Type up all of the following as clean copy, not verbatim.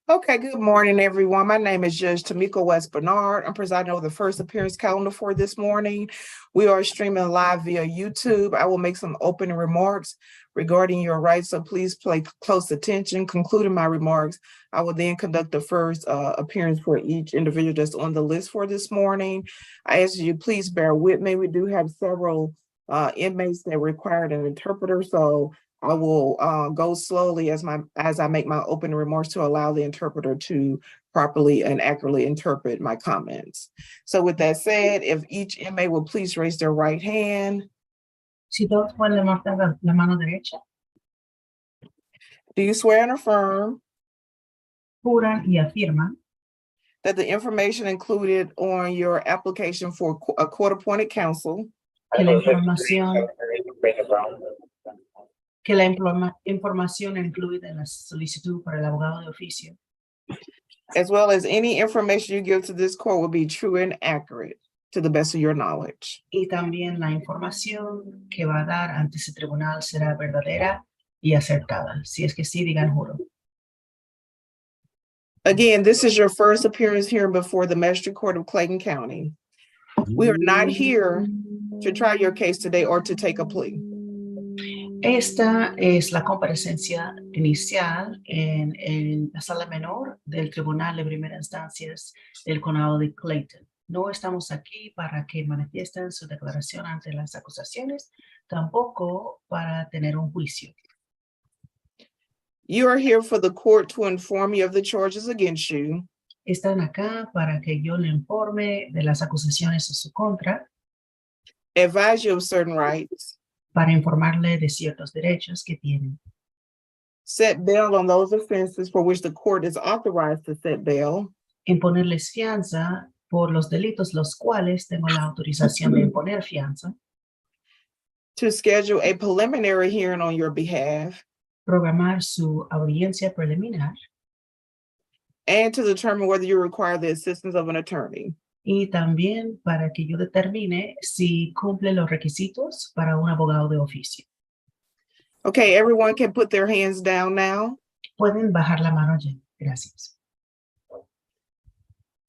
Okay, good morning, everyone. My name is Judge Tamika West Bernard. I'm presiding over the first appearance calendar for this morning. We are streaming live via YouTube. I will make some opening remarks regarding your rights, so please pay close attention. Concluding my remarks, I will then conduct the first appearance for each individual that's on the list for this morning. I ask you, please bear with me. We do have several inmates that required an interpreter, so I will go slowly as I make my opening remarks to allow the interpreter to properly and accurately interpret my comments. So with that said, if each inmate will please raise their right hand. Si todos pueden levantar la mano derecha, Do you swear and affirm juran y afirman that the information included on your application for a court-appointed counsel que la información incluida en la solicitud para el abogado de oficio, as well as any information you give to this court will be true and accurate to the best of your knowledge? y también la información que va a dar ante ese tribunal será verdadera y acertada? Si es que sí, digan juro. Again, this is your first appearance here before the Magistrate Court of Clayton County. We are not here to try your case today or to take a plea. Esta es la comparecencia inicial en la sala menor del Tribunal de Primera Instancias del Condado de Clayton. No estamos aquí para que manifiesten su declaración ante las acusaciones, tampoco para tener un juicio. You are here for the court to inform you of the charges against you. Están acá para que yo le informe de las acusaciones a su contra, Advise you of certain rights, para informarle de ciertos derechos que tienen, set bail on those offenses for which the court is authorized to set bail, imponerles fianza por los delitos los cuales tengo la autorización de imponer fianza, to schedule a preliminary hearing on your behalf, programar su audiencia preliminar and to determine whether you require the assistance of an attorney. y también para que yo determine si cumple los requisitos para un abogado de oficio. Okay, everyone can put their hands down now. Pueden bajar la mano ya. Gracias.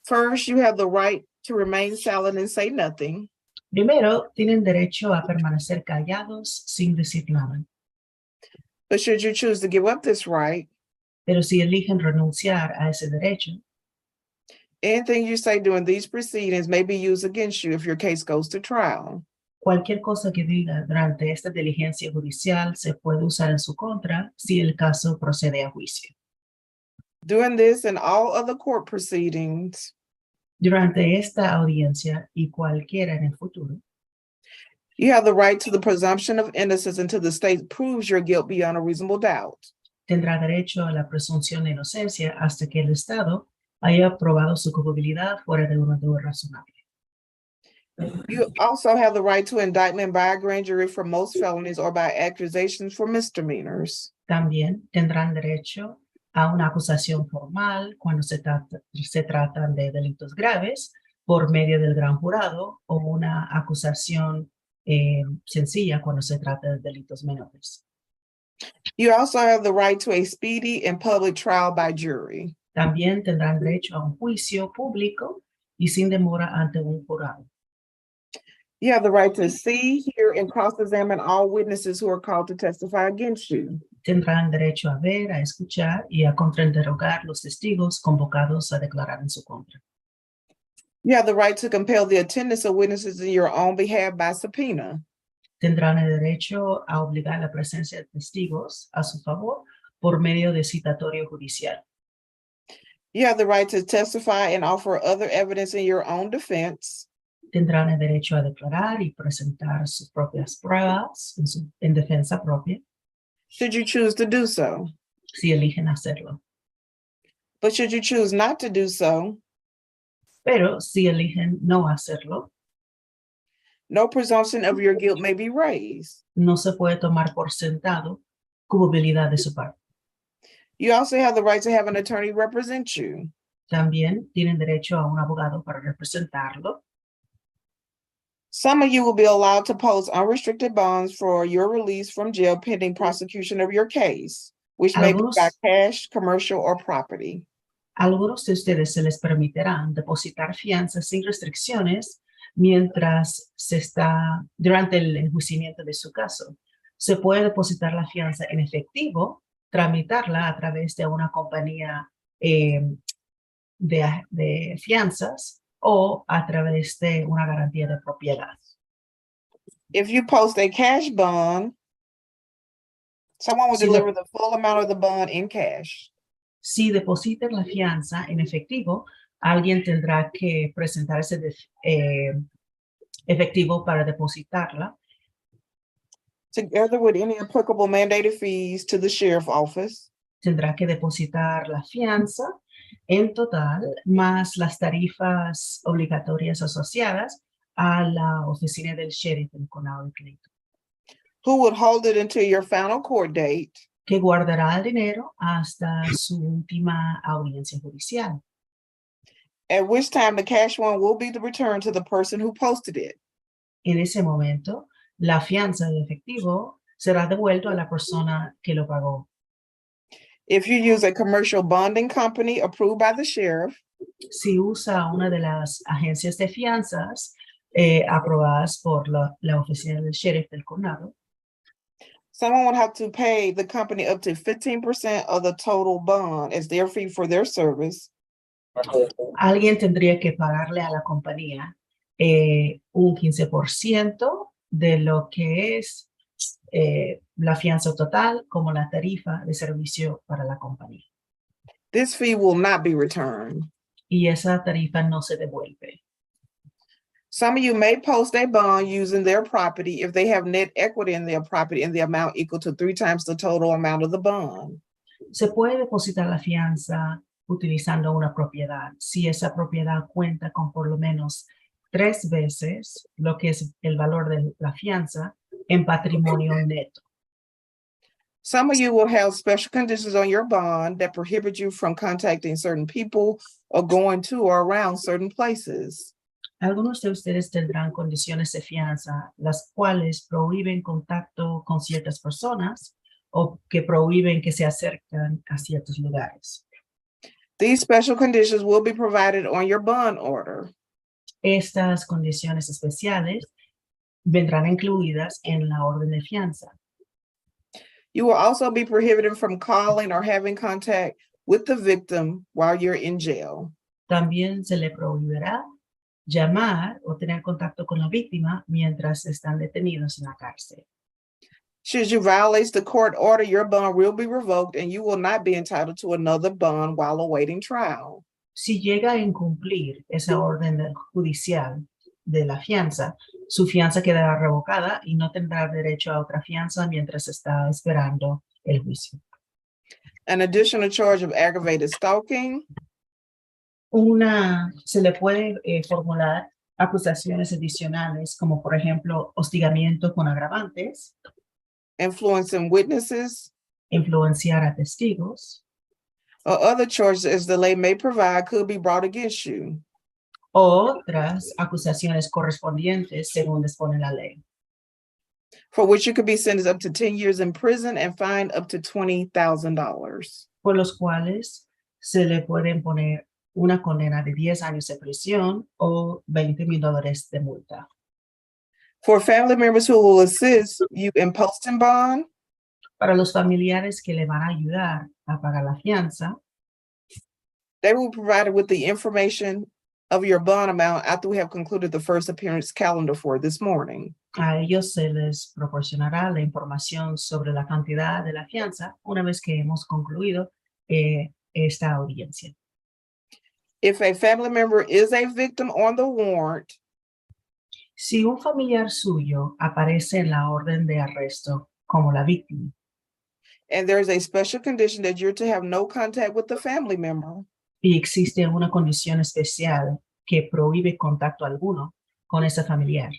First, you have the right to remain silent and say nothing. Primero, tienen derecho a permanecer callados sin decir nada. But should you choose to give up this right, Pero si eligen renunciar a ese derecho, anything you say during these proceedings may be used against you if your case goes to trial. cualquier cosa que diga durante esta diligencia judicial se puede usar en su contra si el caso procede a juicio. During this and all other court proceedings, Durante esta audiencia y cualquiera en el futuro, you have the right to the presumption of innocence until the state proves your guilt beyond a reasonable doubt. tendrá derecho a la presunción de inocencia hasta que el Estado haya probado su culpabilidad fuera de una duda razonable. You also have the right to indictment by a grand jury for most felonies or by accusations for misdemeanors. También tendrán derecho a una acusación formal cuando se tratan de delitos graves por medio del gran jurado o una acusación sencilla cuando se trata de delitos menores. You also have the right to a speedy and public trial by jury. También tendrán derecho a un juicio público y sin demora ante un jurado. You have the right to see, hear, and cross-examine all witnesses who are called to testify against you. Tendrán derecho a ver, a escuchar y a contrainterrogar los testigos convocados a declarar en su contra. You have the right to compel the attendance of witnesses in your own behalf by subpoena. Tendrán el derecho a obligar la presencia de testigos a su favor por medio de citatorio judicial. You have the right to testify and offer other evidence in your own defense. Tendrán el derecho a declarar y presentar sus propias pruebas en defensa propia, should you choose to do so. si eligen hacerlo. But should you choose not to do so, Pero si eligen no hacerlo, no presumption of your guilt may be raised. no se puede tomar por sentado culpabilidad de su parte. You also have the right to have an attorney represent you. También tienen derecho a un abogado para representarlo. Some of you will be allowed to post unrestricted bonds for your release from jail pending prosecution of your case, which may be by cash, commercial, or property. Algunos de ustedes se les permitirán depositar fianzas sin restricciones mientras durante el enjuiciamiento de su caso. Se puede depositar la fianza en efectivo, tramitarla a través de una compañía de fianzas o a través de una garantía de propiedad. If you post a cash bond, someone will Si deliver the full amount of the bond in cash. Si depositan la fianza en efectivo, alguien tendrá que presentar ese efectivo para depositarla, Together with any applicable mandated fees to the sheriff office. tendrá que depositar la fianza en total, más las tarifas obligatorias asociadas a la oficina del sheriff del condado de Clayton, Who would hold it until your final court date. que guardará el dinero hasta su última audiencia judicial, At which time the cash one will be returned to the person who posted it. En ese momento, la fianza de efectivo será devuelto a la persona que lo pagó. If you use a commercial bonding company approved by the sheriff, Si usa una de las agencias de fianzas aprobadas por la oficina del sheriff del condado, someone would have to pay the company up to 15% of the total bond as their fee for their service. alguien tendría que pagarle a la compañía un 15% de lo que es la fianza total como la tarifa de servicio para la compañía. This fee will not be returned. Y esa tarifa no se devuelve. Some of you may post a bond using their property if they have net equity in their property in the amount equal to 3 times the total amount of the bond. Se puede depositar la fianza utilizando una propiedad si esa propiedad cuenta con por lo menos 3 veces lo que es el valor de la fianza en patrimonio neto. Some of you will have special conditions on your bond that prohibit you from contacting certain people or going to or around certain places. Algunos de ustedes tendrán condiciones de fianza, las cuales prohíben contacto con ciertas personas o que prohíben que se acerquen a ciertos lugares. These special conditions will be provided on your bond order. Estas condiciones especiales vendrán incluidas en la orden de fianza. You will also be prohibited from calling or having contact with the victim while you're in jail. También se le prohibirá llamar o tener contacto con la víctima mientras están detenidos en la cárcel. Should you violate the court order, your bond will be revoked and you will not be entitled to another bond while awaiting trial. Si llega a incumplir esa orden judicial de la fianza, su fianza quedará revocada y no tendrá derecho a otra fianza mientras está esperando el juicio. An additional charge of aggravated stalking, Se le puede formular acusaciones adicionales como por ejemplo hostigamiento con agravantes, influencing witnesses, influenciar a testigos, or other charges as the lay may provide could be brought against you. otras acusaciones correspondientes según dispone la ley, For which you could be sentenced up to 10 years in prison and fined up to $20,000. por los cuales se le puede imponer una condena de 10 años de prisión o $20,000 de multa. For family members who will assist you in posting bond, Para los familiares que le van a ayudar a pagar la fianza, they will be provided with the information of your bond amount after we have concluded the first appearance calendar for this morning. a ellos se les proporcionará la información sobre la cantidad de la fianza una vez que hemos concluido esta audiencia. If a family member is a victim on the warrant, Si un familiar suyo aparece en la orden de arresto como la víctima and there's a special condition that you're to have no contact with the family member, y existe una condición especial que prohíbe contacto alguno con ese familiar,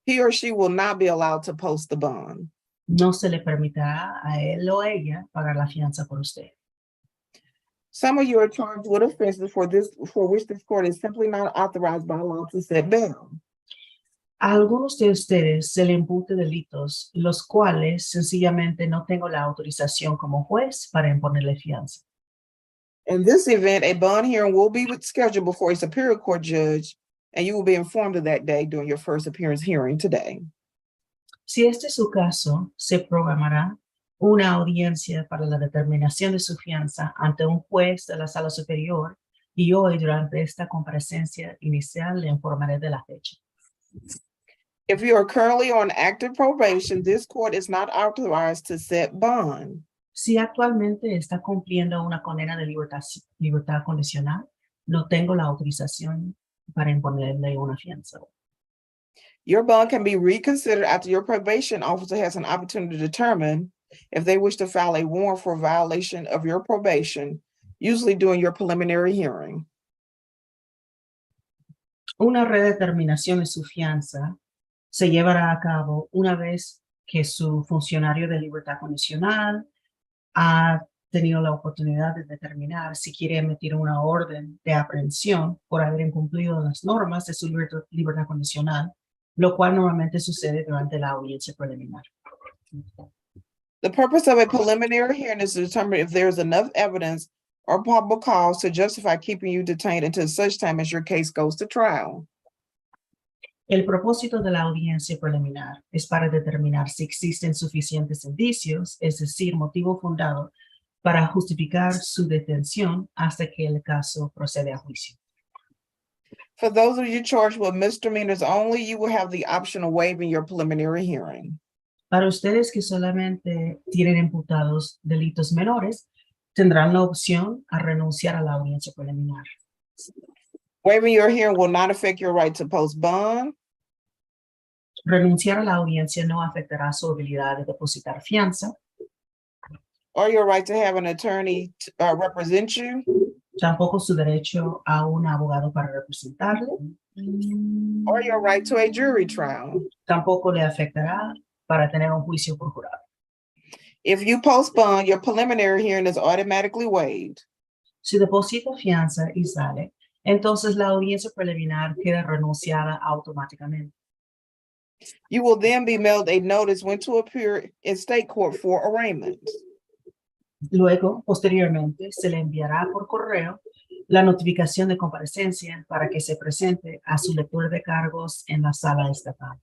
he or she will not be allowed to post the bond. no se le permitirá a él o ella pagar la fianza por usted. Some of you are charged with offenses for which this court is simply not authorized by law to set bail. A algunos de ustedes se le impute delitos, los cuales sencillamente no tengo la autorización como juez para imponerle fianza. In this event, a bond hearing will be scheduled before a Superior Court judge, and you will be informed of that day during your first appearance hearing today. Si este es su caso, se programará una audiencia para la determinación de su fianza ante un juez de la sala superior y hoy durante esta comparecencia inicial le informaré de la fecha. If you are currently on active probation, this court is not authorized to set bond. Si actualmente está cumpliendo una condena de libertad condicional, no tengo la autorización para imponerle una fianza. Your bond can be reconsidered after your probation officer has an opportunity to determine if they wish to file a warrant for violation of your probation, usually during your preliminary hearing. Una redeterminación de su fianza se llevará a cabo una vez que su funcionario de libertad condicional ha tenido la oportunidad de determinar si quiere emitir una orden de aprehensión por haber incumplido las normas de su libertad condicional, lo cual normalmente sucede durante la audiencia preliminar. The purpose of a preliminary hearing is to determine if there is enough evidence or probable cause to justify keeping you detained until such time as your case goes to trial. El propósito de la audiencia preliminar es para determinar si existen suficientes indicios, es decir, motivo fundado para justificar su detención hasta que el caso procede a juicio. For those of you charged with misdemeanors only, you will have the option of waiving your preliminary hearing. Para ustedes que solamente tienen imputados delitos menores, tendrán la opción a renunciar a la audiencia preliminar. Waiving your hearing will not affect your right to post bond, Renunciar a la audiencia no afectará su habilidad de depositar fianza, or your right to have an attorney represent you, tampoco su derecho a un abogado para representarle, or your right to a jury trial. tampoco le afectará para tener un juicio por jurado. If you post bond, your preliminary hearing is automatically waived. Si deposita fianza y sale, entonces la audiencia preliminar queda renunciada automáticamente. You will then be mailed a notice when to appear in state court for arraignment. Luego, posteriormente, se le enviará por correo la notificación de comparecencia para que se presente a su lector de cargos en la sala estatal.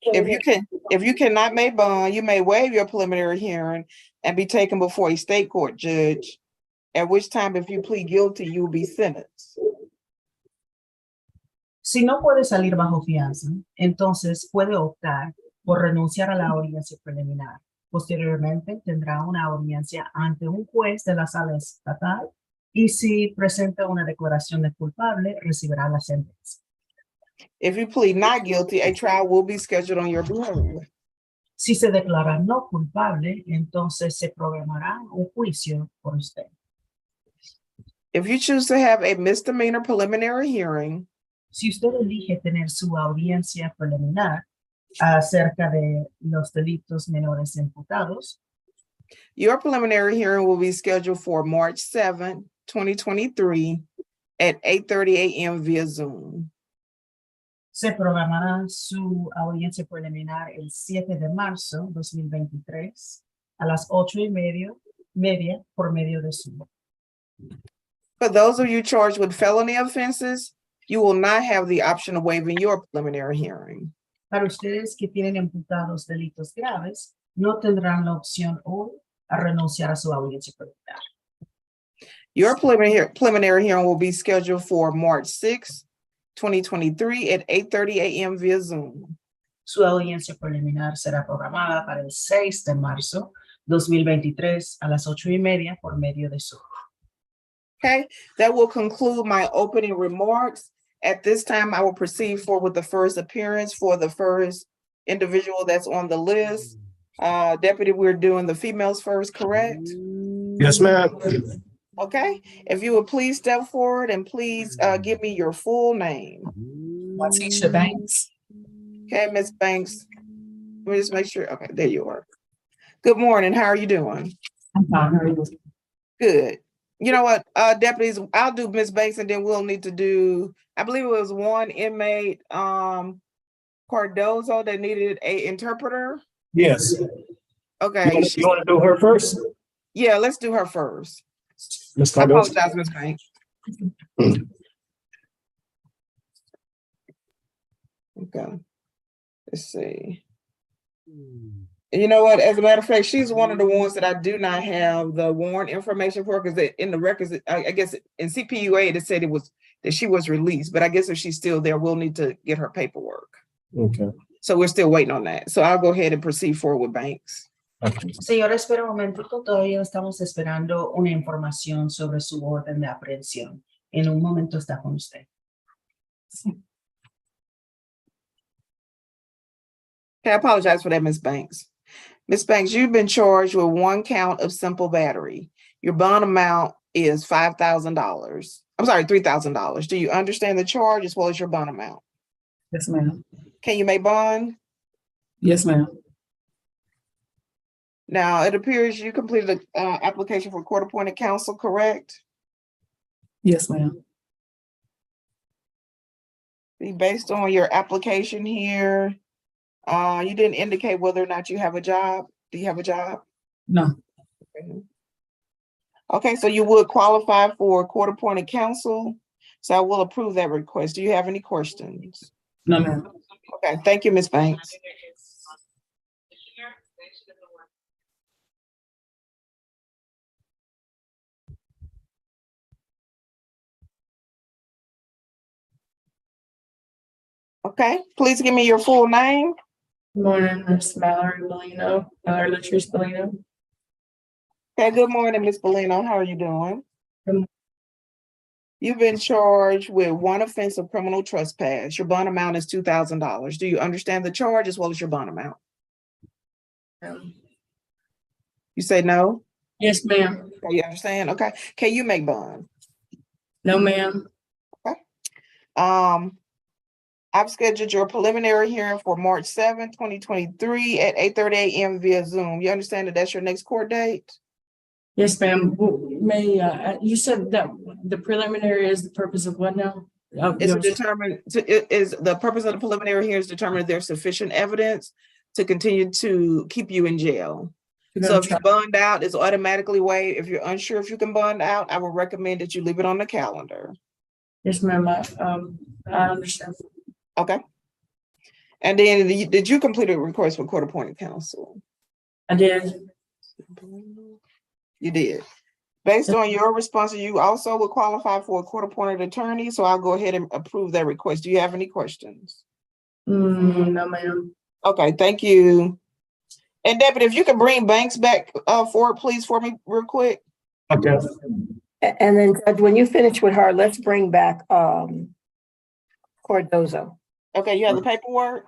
If you cannot make bond, you may waive your preliminary hearing and be taken before a state court judge, at which time, if you plead guilty, you will be sentenced. Si no puede salir bajo fianza, entonces puede optar por renunciar a la audiencia preliminar. Posteriormente, tendrá una audiencia ante un juez de la sala estatal y si presenta una declaración de culpable, recibirá la sentencia. If you plead not guilty, a trial will be scheduled on your behalf. Si se declara no culpable, entonces se programará un juicio por usted. If you choose to have a misdemeanor preliminary hearing, Si usted elige tener su audiencia preliminar acerca de los delitos menores imputados, your preliminary hearing will be scheduled for March 7, 2023 at 8:30 a.m. via Zoom. se programará su audiencia preliminar el 7 de marzo 2023 a las 8:30 por medio de Zoom. For those of you charged with felony offenses, you will not have the option of waiving your preliminary hearing. Para ustedes que tienen imputados delitos graves, no tendrán la opción hoy a renunciar a su audiencia preliminar. Your preliminary hearing will be scheduled for March 6, 2023 at 8:30 a.m. via Zoom. Su audiencia preliminar será programada para el 6 de marzo 2023 a las 8:30 por medio de Zoom. Okay, that will conclude my opening remarks. At this time, I will proceed forward with the first appearance for the first individual that's on the list. Deputy, we're doing the females first, correct? Yes, ma'am. Okay, if you would please step forward and please give me your full name. Watisha Banks. Okay, Ms. Banks. Let me just make sure. Okay, there you are. Good morning. How are you doing? I'm fine. How are you? Good. You know what, deputies, I'll do Ms. Banks and then we'll need to do, I believe it was one inmate, Cardozo that needed a interpreter. Yes. Okay. You want to do her first? Yeah, let's do her first. Ms. I Cardoza? apologize, Ms. Banks. Okay, let's see. You know what, as a matter of fact, she's one of the ones that I do not have the warrant information for, because in the records, I guess in CPUA, it said that she was released, but I guess if she's still there, we'll need to get her paperwork. Okay. So we're still waiting on that. So I'll go ahead and proceed forward with Banks. Señora, espera un momentito, todavía estamos esperando una información sobre su orden de aprehensión. En un momento está con usted. Okay, I apologize for that, Ms. Banks. Ms. Banks, you've been charged with 1 count of simple battery. Your bond amount is $5,000. I'm sorry, $3,000. Do you understand the charge as well as your bond amount? Yes, ma'am. Can you make bond? Yes, ma'am. Now, it appears you completed an application for court-appointed counsel, correct? Yes, ma'am. Based on your application here, you didn't indicate whether or not you have a job. Do you have a job? No. Okay, so you would qualify for court-appointed counsel. So I will approve that request. Do you have any questions? No, ma'am. Okay, thank you, Ms. Banks. Okay, please give me your full name. Good morning, Miss Mallory Bellino, Mallory Latrice Bellino. Okay, good morning, Ms. Bellino. How are you doing? Good. You've been charged with 1 offense of criminal trespass. Your bond amount is $2,000. Do you understand the charge as well as your bond amount? You say no? Yes, ma'am. Okay, you understand? Okay. Can you make bond? No, ma'am. I've scheduled your preliminary hearing for March 7th, 2023 at 8:30 a.m. via Zoom. You understand that that's your next court date? Yes, ma'am. You said that the preliminary is the purpose of what now? It's the purpose of the preliminary hearing is determined if there's sufficient evidence to continue to keep you in jail. So if you bond out, it's automatically waived. If you're unsure if you can bond out, I would recommend that you leave it on the calendar. Yes, ma'am. I understand. Okay. And then did you complete a request for court-appointed counsel? I did. You did. Based on your response, you also would qualify for a court-appointed attorney. So I'll go ahead and approve that request. Do you have any questions? No, ma'am. Okay, thank you. And Deputy, if you could bring Banks back forward, please, for me real quick. Okay. And then Judge, when you finish with her, let's bring back Cardozo. Okay, you have the paperwork?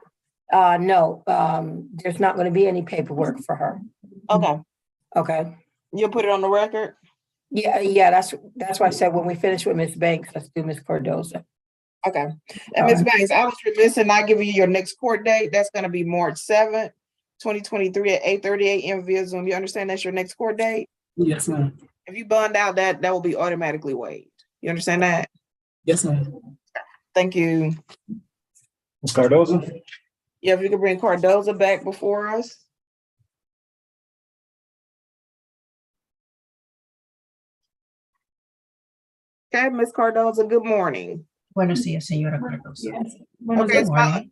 No, there's not going to be any paperwork for her. Okay, Okay. you'll put it on the record? Yeah, that's why I said when we finish with Ms. Banks, let's do Ms. Cardozo. Okay. And Ms. Banks, I was remiss in not giving you your next court date. That's going to be March 7th, 2023 at 8:30 a.m. via Zoom. You understand that's your next court date? Yes, ma'am. If you bond out, that will be automatically waived. You understand that? Yes, ma'am. Thank you. Ms. Cardoza? Yeah, if you could bring Cardoza back before us. Okay, Ms. Cardoza, good morning. Buenos días, señora Cardoso. Yes. Okay, Good morning.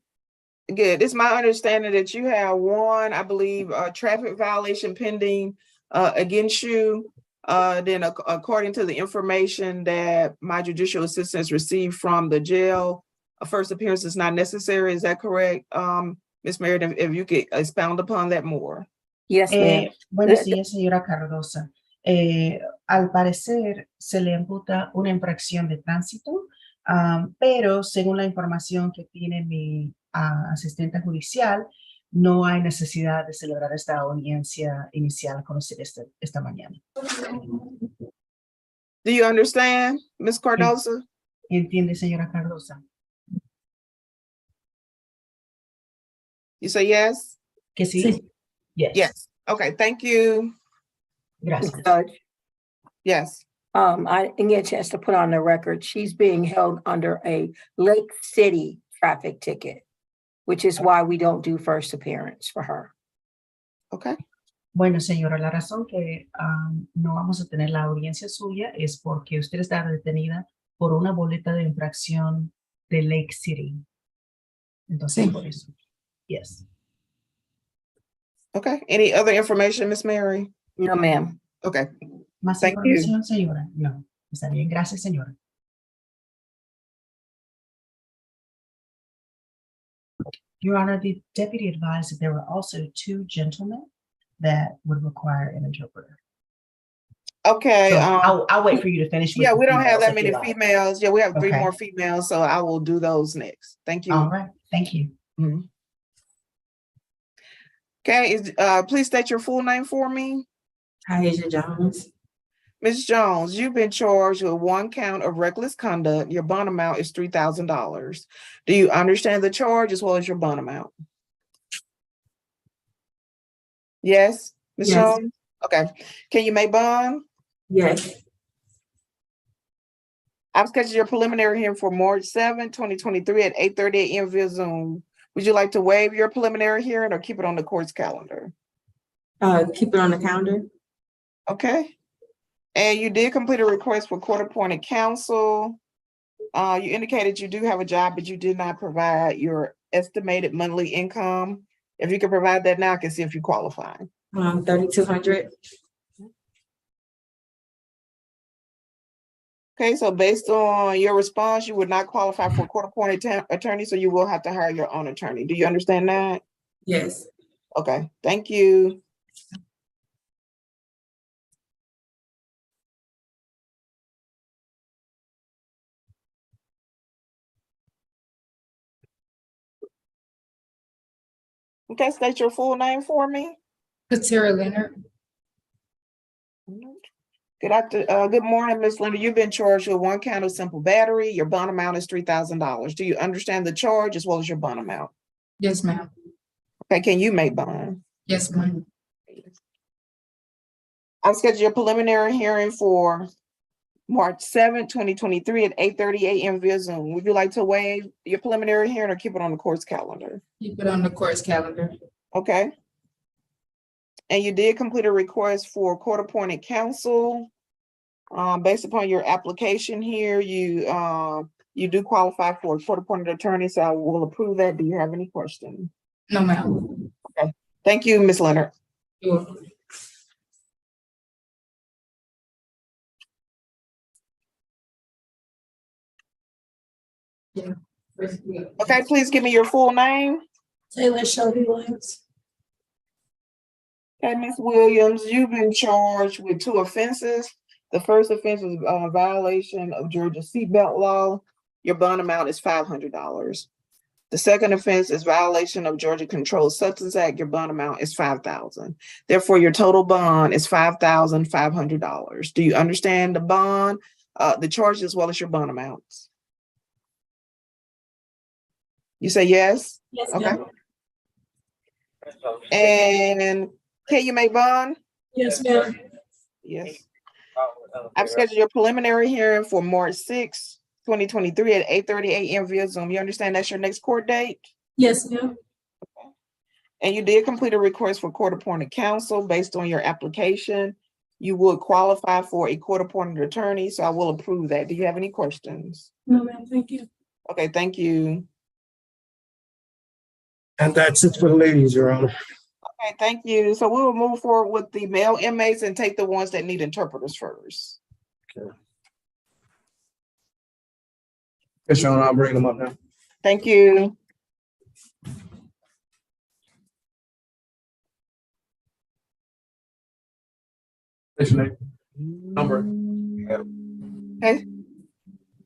Good. It's my understanding that you have one, I believe, traffic violation pending against you. Then according to the information that my judicial assistant has received from the jail, a first appearance is not necessary. Is that correct? Ms. Meredith, if you could expound upon that more. Yes, ma'am. Buenos días, señora Cardosa. Al parecer se le imputa una infracción de tránsito, pero según la información que tiene mi asistente judicial, no hay necesidad de celebrar esta audiencia inicial con usted esta mañana. Do you understand, Ms. Cardoza? ¿Entiende, señora Cardosa? You say yes? ¿Que sí? Sí. Yes. Yes. Okay, thank you. Gracias. Judge, Yes. I didn't get a chance to put on the record. She's being held under a Lake City traffic ticket, which is why we don't do first appearance for her. Okay. Bueno, señora, la razón que no vamos a tener la audiencia suya es porque usted está detenida por una boleta de infracción de Lake City. Entonces, Sí. por eso. Yes. Okay, any other information, Miss Mary? No, ma'am. Okay, ¿Más Thank you. información, señora? No. Está bien, gracias, señora. Your Honor, the deputy advised that there were also two gentlemen that would require an interpreter. okay, So I'll wait for you to finish. with yeah, the we don't have females that if you many like. females. Yeah, we have three Okay. more females, so I will do those next. Thank you. All right, thank you. Mhm. Okay, please state your full name for me. Asia Jones. Ms. Jones, you've been charged with one count of reckless conduct. Your bond amount is $3,000. Do you understand the charge as well as your bond amount? Yes, Ms. Yes. Jones? Okay, can you make bond? Yes. I've scheduled your preliminary hearing for March 7, 2023 at 8:30 a.m. via Zoom. Would you like to waive your preliminary hearing or keep it on the court's calendar? Keep it on the calendar. Okay. And you did complete a request for court-appointed counsel. You indicated you do have a job, but you did not provide your estimated monthly income. If you can provide that now, I can see if you qualify. 3,200. Okay, so based on your response, you would not qualify for a court-appointed attorney, so you will have to hire your own attorney. Do you understand that? Yes. Okay, thank you. Okay, state your full name for me. Katira Leonard. Good morning, Ms. Linda. You've been charged with one count of simple battery. Your bond amount is $3,000. Do you understand the charge as well as your bond amount? Yes, ma'am. Okay, can you make bond? Yes, ma'am. I've scheduled your preliminary hearing for March 7, 2023 at 8:30 a.m. via Zoom. Would you like to waive your preliminary hearing or keep it on the court's calendar? Keep it on the court's calendar. Okay. And you did complete a request for court-appointed counsel. Based upon your application here, you do qualify for a court-appointed attorney, so I will approve that. Do you have any questions? No, ma'am. Thank you, Ms. Leonard. You're welcome. Yeah. Okay, please give me your full name. Taylor Shelby Williams. Okay, Ms. Williams, you've been charged with two offenses. The first offense is violation of Georgia seatbelt law. Your bond amount is $500. The second offense is violation of Georgia Controlled Substance Act. Your bond amount is $5,000. Therefore, your total bond is $5,500. Do you understand the bond, the charge as well as your bond amounts? You say yes? Yes, Okay. ma'am. And can you make bond? Yes, ma'am. Yes. I've scheduled your preliminary hearing for March 6, 2023 at 8:30 a.m. via Zoom. You understand that's your next court date? Yes, ma'am. And you did complete a request for court-appointed counsel based on your application. You would qualify for a court-appointed attorney, so I will approve that. Do you have any questions? No, ma'am. Thank you. Okay, thank you. And that's it for the ladies, Your Honor. Okay, thank you. So we will move forward with the male inmates and take the ones that need interpreters first. Yes, Your Honor, I'll bring them up now. Thank you. What's your name? Number. Okay.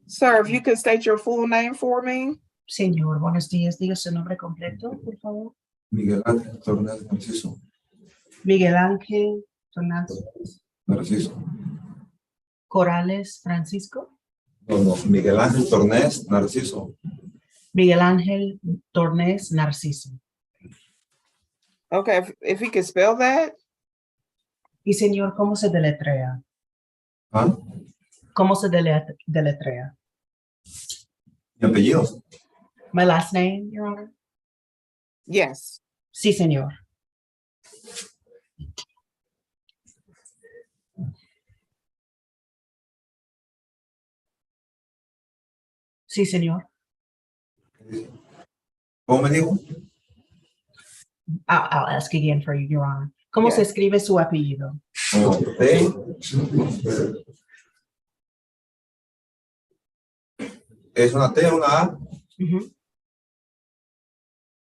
Sir, if you could state your full name for me. Señor, buenos días. Diga su nombre completo, por favor. Miguel Ángel Tornés Narciso. Miguel Ángel Tornés Narciso. Corrales Francisco. No, Miguel Ángel Tornés Narciso. Miguel Ángel Tornés Narciso. Okay, if he could spell that. Y señor, ¿cómo se deletrea? ¿Ah? ¿Cómo se deletrea? Mi apellido. My last name, Your Honor? Yes. Sí, señor. Sí, señor. ¿Cómo me dijo? I'll ask again for you, Your Honor. ¿Cómo se Yes. escribe su apellido? Como T. Es una T, una A, Ujú,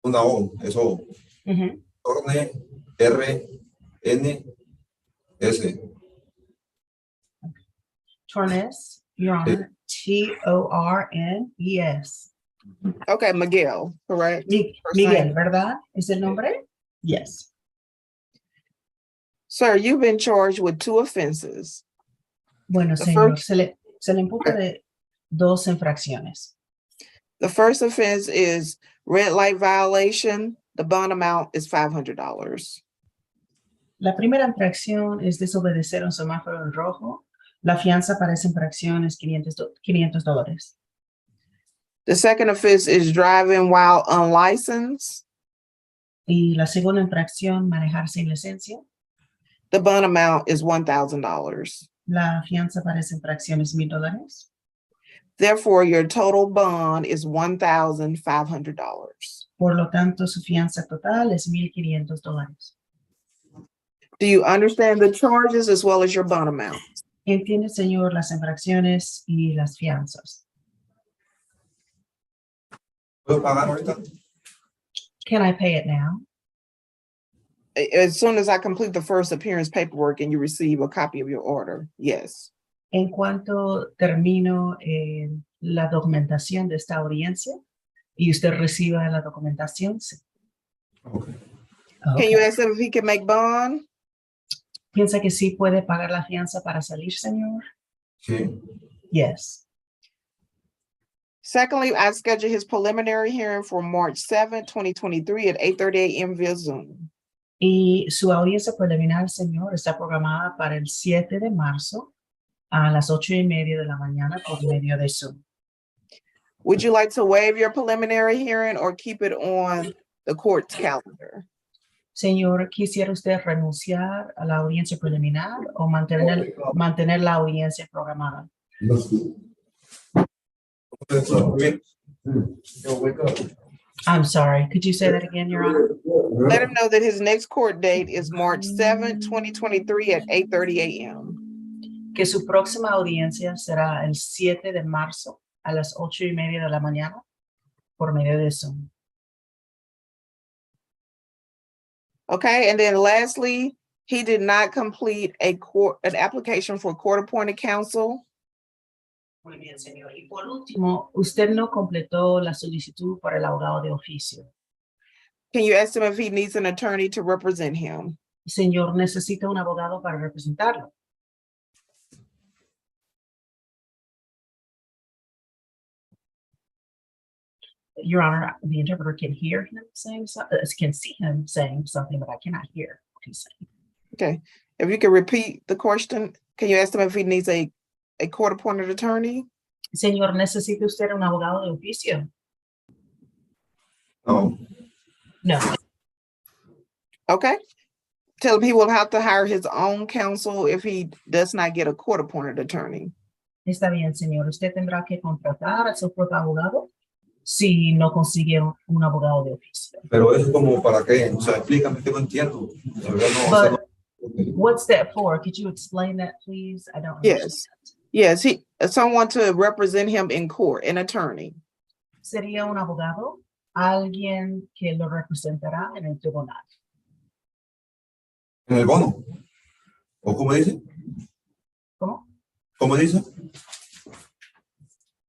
una O. Es O. ujú. Torne, R, N, S. Tornes, Your Honor. Tornes. Okay, Miguel, correct? First Miguel, name. ¿verdad? ¿Es el nombre? Yes. Sir, you've been charged with 2 offenses. Bueno, The señor, first- se le imputa de 2 infracciones. The first offense is red light violation. The bond amount is $500. La primera infracción es desobedecer un semáforo en rojo. La fianza para esa infracción es $500. The second offense is driving while unlicensed. Y la segunda infracción, manejar sin licencia. The bond amount is $1,000. La fianza para esa infracción es $1,000. Therefore, your total bond is $1,500. Por lo tanto, su fianza total es $1,500. Do you understand the charges as well as your bond amount? ¿Entiende, señor, las infracciones y las fianzas? ¿Puedo pagar ahorita? Can I pay it now? As soon as I complete the first appearance paperwork and you receive a copy of your order, yes. En cuanto termino la documentación de esta audiencia y usted reciba la documentación, sí. Okay. Can you ask him if he can make bond? ¿Piensa que sí puede pagar la fianza para salir, señor? Sí. Yes. Secondly, I scheduled his preliminary hearing for March 7th, 2023 at 8:30 a.m. via Zoom. Y su audiencia preliminar, señor, está programada para el 7 de marzo a las 8:30 de la mañana por medio de Zoom. Would you like to waive your preliminary hearing or keep it on the court's calendar? Señor, ¿quisiera usted renunciar a la audiencia preliminar o mantener la audiencia programada? I'm sorry, could you say that again, Your Honor? Let him know that his next court date is March 7th, 2023 at 8:30 a.m. Que su próxima audiencia será el 7 de marzo a las 8:30 de la mañana por medio de Zoom. Okay, and then lastly, he did not complete an application for court-appointed counsel. Muy bien, señor. Y por último, usted no completó la solicitud para el abogado de oficio. Can you ask him if he needs an attorney to represent him? Señor, necesita un abogado para representarlo. Your Honor, the interpreter can hear him saying can see him saying something, but I cannot hear what he's saying. Okay, if you can repeat the question, can you ask him if he needs a court-appointed attorney? Señor, ¿necesita usted un abogado de oficio? No. No. Okay, tell him he will have to hire his own counsel if he does not get a court-appointed attorney. Está bien, señor. Usted tendrá que contratar a su propio abogado si no consigue un abogado de oficio. Pero eso como para qué, o sea, explícame que no entiendo. De verdad no, o sea, But no- what's that for? Could you explain that, please? I don't understand. Yes, someone to represent him in court, an attorney. ¿Sería un abogado? Alguien que lo representará en el tribunal. ¿En el bono? ¿O cómo dice? ¿Cómo? ¿Cómo dice?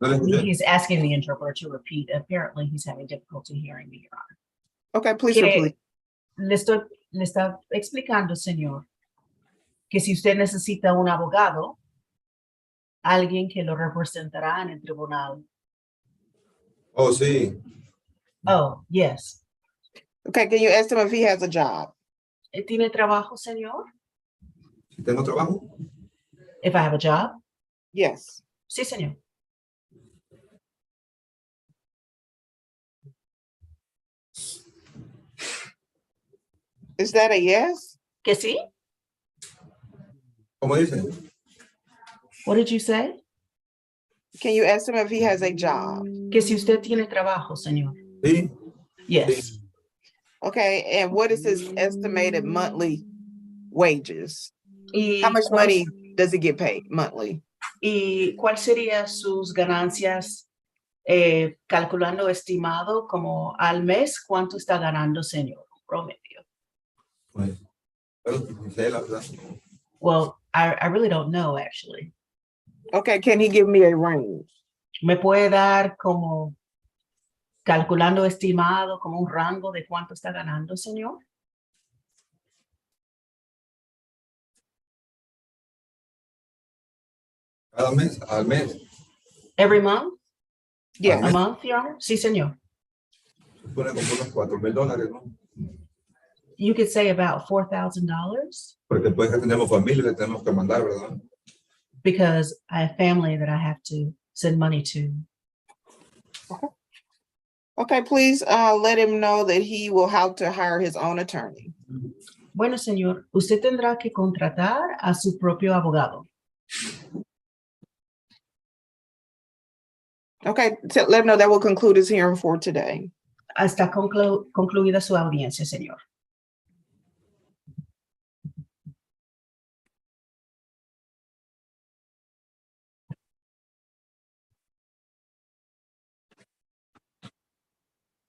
No le escuché. He's asking the interpreter to repeat. Apparently, he's having difficulty hearing me, Your Honor. Okay, please Que repeat. le está explicando, señor, que si usted necesita un abogado, alguien que lo representará en el tribunal. Oh, sí. Oh, yes. Okay, can you ask him if he has a job? ¿Tiene trabajo, señor? Si tengo trabajo. If I have a job? Yes. Sí, señor. Is that a yes? ¿Que sí? ¿Cómo dice? What did you say? Can you ask him if he has a job? Que si usted tiene trabajo, señor. Sí, Yes. Okay, and what is his estimated monthly wages? ¿Y How much cuál, money does he get paid monthly? y cuál sería sus ganancias calculando estimado como al mes? ¿Cuánto está ganando, señor? Promedio. pues, pero no sé, la verdad. Well, I really don't know, actually. Okay, can he give me a range? ¿Me puede dar como calculando estimado, como un rango de cuánto está ganando, señor? Cada mes, al mes, Every month? Yeah, A month, Your Honor? Sí, señor. supone como unos $4,000, ¿no? You could say about $4,000 Porque pues ya tenemos familia, le tenemos que mandar, ¿verdad? because I have family that I have to send money to. okay, please let him know that he will have to hire his own attorney. Bueno, señor, usted tendrá que contratar a su propio abogado. Okay, so let him know that will conclude his hearing for today. Hasta concluida su audiencia, señor.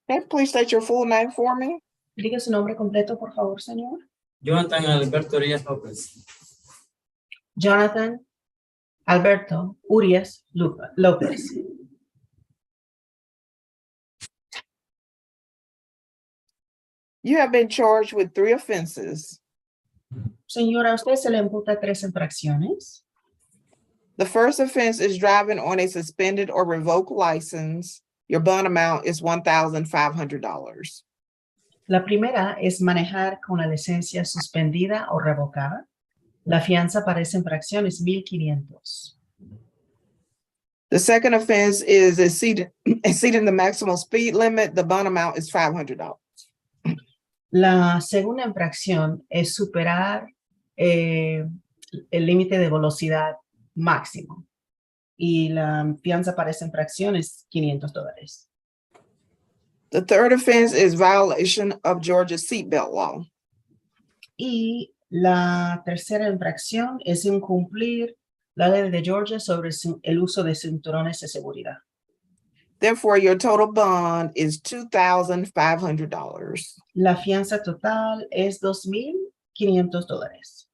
Okay, please state your full name for me. Diga su nombre completo, por favor, señor. Jonathan Alberto Urias López. Jonathan Alberto Urias López. You have been charged with 3 offenses. Señora, a usted se le imputa 3 infracciones. The first offense is driving on a suspended or revoked license. Your bond amount is $1,500. La primera es manejar con la licencia suspendida o revocada. La fianza para esa infracción es $1,500. The second offense is exceeding the maximum speed limit. The bond amount is $500. La segunda infracción es superar el límite de velocidad máximo y la fianza para esa infracción es $500. The third offense is violation of Georgia's seatbelt law. Y la tercera infracción es incumplir la ley de Georgia sobre el uso de cinturones de seguridad. Therefore, your total bond is $2,500. La fianza total es $2,500.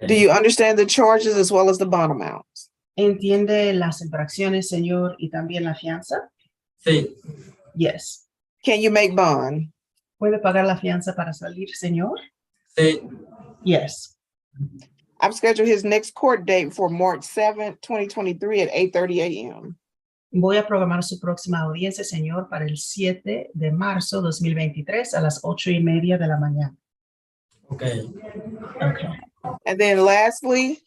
Do you understand the charges as well as the bond amounts? ¿Entiende las infracciones, señor, y también la fianza? Sí, Yes. Can you make bond? ¿Puede pagar la fianza para salir, señor? sí. Yes. I've scheduled his next court date for March 7th, 2023 at 8:30 a.m. Voy a programar su próxima audiencia, señor, para el 7 de marzo 2023 a las 8:30 de la mañana. Ok. Okay. And then lastly,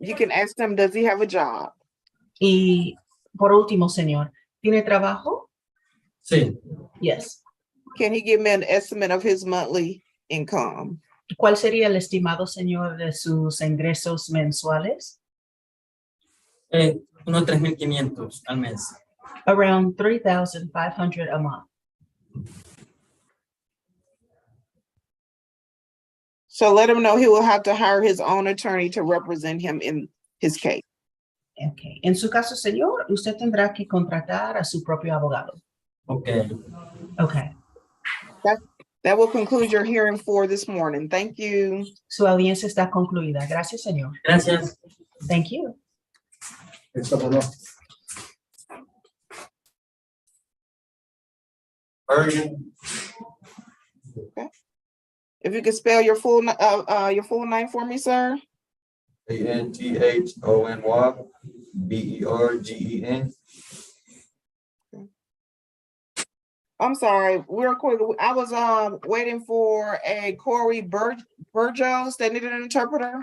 you can ask him, does he have a job? Y por último, señor, ¿tiene trabajo? Sí. Yes. Can he give me an estimate of his monthly income? ¿Cuál sería el estimado, señor, de sus ingresos mensuales? Unos 3,500 al mes. Around $3,500 a month. So let him know he will have to hire his own attorney to represent him in his case. Okay. En su caso, señor, usted tendrá que contratar a su propio abogado. Ok. Okay. That will conclude your hearing for this morning. Thank you. Su audiencia está concluida. Gracias, señor. Gracias. Thank you. Esta por no. If you could spell your full name for me, sir. ANTHONYBERGEN. I'm sorry, real quick. I was waiting for a Corey Burgos. They needed an interpreter.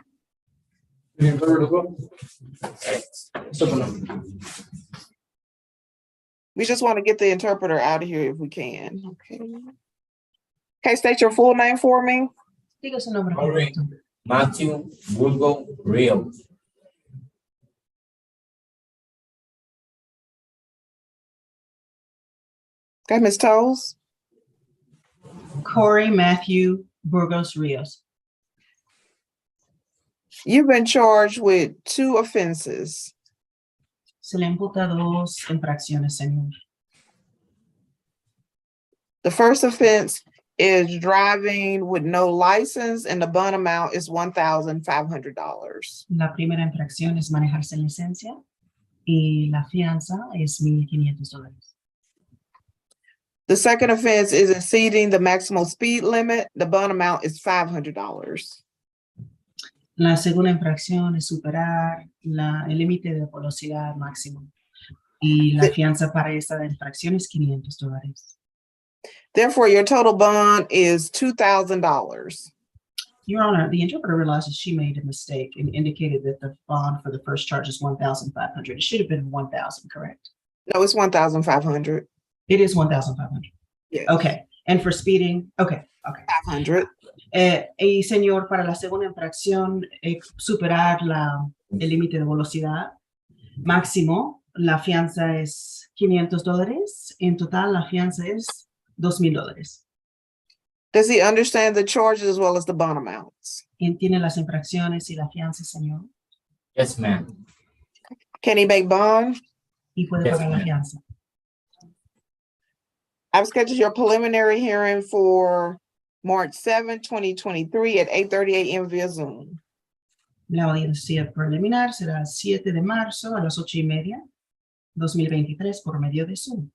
¿Tienen todo el grupo? Esta por no. We just want to get the interpreter out of here if we can. Okay. Okay, state your full name for me. Diga su nombre Correct. completo. Matthew Bulgo Real. Okay, Ms. Toles? Corey Matthew Burgos Rios. You've been charged with 2 offenses. Se le imputa 2 infracciones, señor. The first offense is driving with no license and the bond amount is $1,500. La primera infracción es manejar sin licencia y la fianza es $1,500. The second offense is exceeding the maximum speed limit. The bond amount is $500. La segunda infracción es superar el límite de velocidad máximo y la fianza para esta infracción es $500. Therefore, your total bond is $2,000. Your Honor, the interpreter realizes she made a mistake and indicated that the bond for the first charge is $1,500. It should have been $1,000, correct? No, it's $1,500. It is $1,500. Yes. Okay, and for speeding, okay. 500. Y señor, para la segunda infracción, superar el límite de velocidad máximo, la fianza es $500. En total, la fianza es $2,000. Does he understand the charges as well as the bond amounts? ¿Entiende las infracciones y la fianza, señor? Yes, ma'am. Can he make bond? Y puede Yes, pagar la ma'am. fianza. I've scheduled your preliminary hearing for March 7, 2023 at 8:30 a.m. via Zoom. La audiencia preliminar será el 7 de marzo a las 8:30, 2023, por medio de Zoom.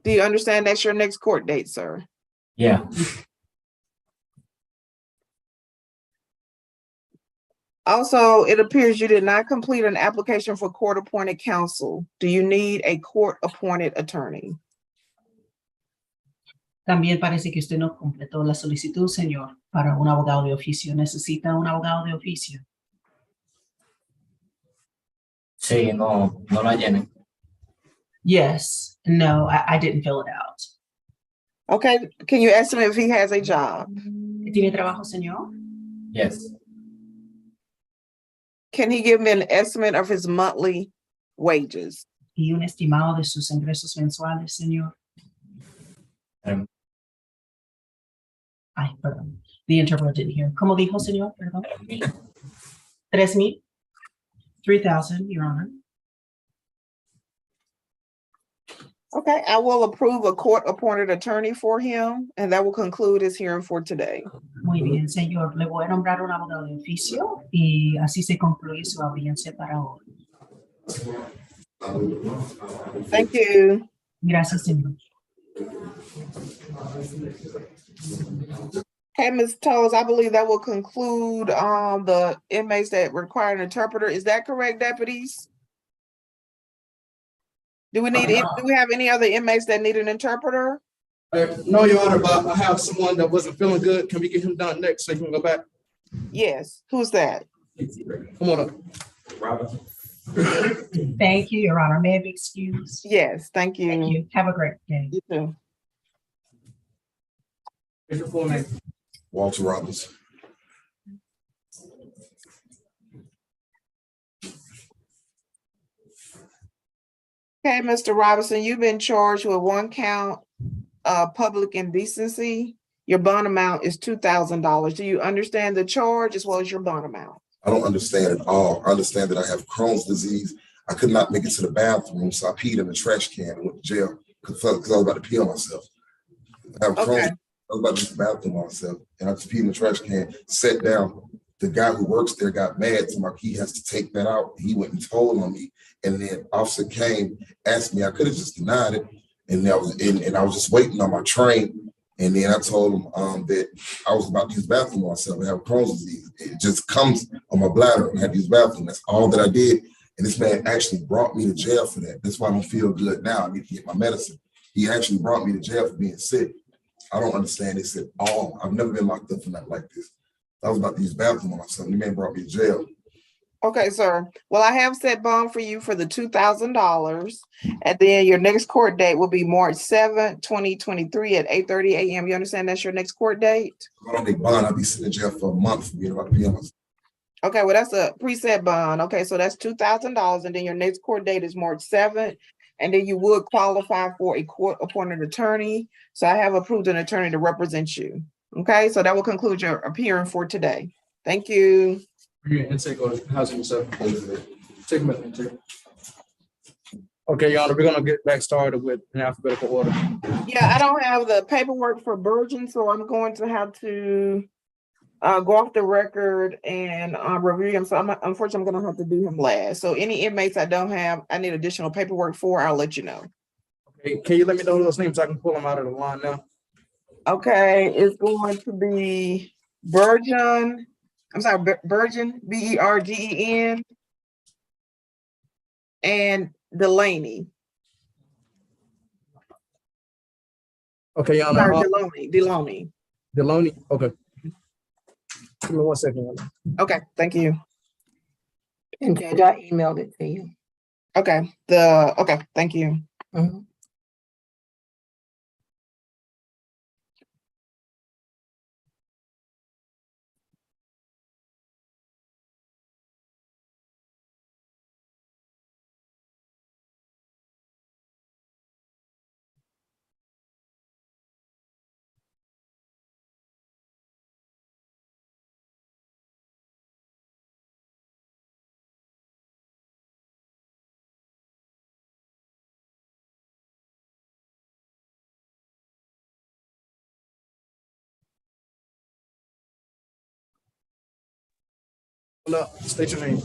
Do you understand that's your next court date, sir? Yeah. Also, it appears you did not complete an application for court-appointed counsel. Do you need a court-appointed attorney? También parece que usted no completó la solicitud, señor, para un abogado de oficio. ¿Necesita un abogado de oficio? Sí, no la llenen. Yes. No, I didn't fill it out. Okay, can you estimate if he has a job? ¿Tiene trabajo, señor? Yes. Can he give me an estimate of his monthly wages? ¿Y un estimado de sus ingresos mensuales, señor? Ay, perdón. The interpreter didn't hear. ¿Cómo dijo, señor? Perdón. 3,000. 3,000, Your Honor. Okay, I will approve a court-appointed attorney for him, and that will conclude his hearing for today. Muy bien, señor. Le voy a nombrar un abogado de oficio y así se concluye su audiencia para hoy. Thank you. Gracias, señor. Okay, Ms. Toles, I believe that will conclude the inmates that require an interpreter. Is that correct, deputies? Do we have any other inmates that need an interpreter? No, Your Honor, but I have someone that wasn't feeling good. Can we get him done next so he can go back? Yes, who's that? Come on up. Thank you, Your Honor. May I be excused? Yes, thank you. Thank you. Have a great day. You too. Here's your full name. Walter Robbins. Okay, Mr. Robinson, you've been charged with 1 count of public indecency. Your bond amount is $2,000. Do you understand the charge as well as your bond amount? I don't understand at all. I understand that I have Crohn's disease. I could not make it to the bathroom, so I peed in the trash can and went to jail because I was about to pee on myself. I have Crohn's. Okay. I was about to use the bathroom on myself, and I just peed in the trash can, sat down. The guy who works there got mad, so he has to take that out. He went and told on me, and then officer came, asked me. I could have just denied it, and I was just waiting on my train. And then I told him that I was about to use the bathroom on myself. I have Crohn's disease. It just comes on my bladder, and I had to use the bathroom. That's all that I did. And this man actually brought me to jail for that. That's why I don't feel good now. I need to get my medicine. He actually brought me to jail for being sick. I don't understand this at all. I've never been locked up for nothing like this. I was about to use the bathroom on myself. The man brought me to jail. Okay, sir. Well, I have set bond for you for the $2,000. And then your next court date will be March 7th, 2023 at 8:30 a.m. You understand that's your next court date? I don't make bond. I'll be sitting in jail for a month for being about to pee on myself. Okay, well, that's a preset bond. Okay, so that's $2,000. And then your next court date is March 7th, and then you would qualify for a court-appointed attorney. So I have approved an attorney to represent you. Okay, so that will conclude your appearing for today. Thank you. Your intake or housing yourself. Take a minute, take. Okay, Your Honor, we're gonna get back started with an alphabetical order. Yeah, I don't have the paperwork for Burgeon, so I'm going to have to go off the record and review him. So unfortunately, I'm gonna have to do him last. So any inmates I don't have, I need additional paperwork for, I'll let you know. Okay, can you let me know those names so I can pull them out of the line now? Okay, it's going to be Burgeon. I'm sorry, Burgeon, Bergen, and Delaney. Okay, Your Sorry, Honor. Deloney. Deloney, okay. Give me 1 second, Your Honor. Okay, thank you. And Judge, I emailed it to you. Okay, thank you. Mhm. Hold up, state your name.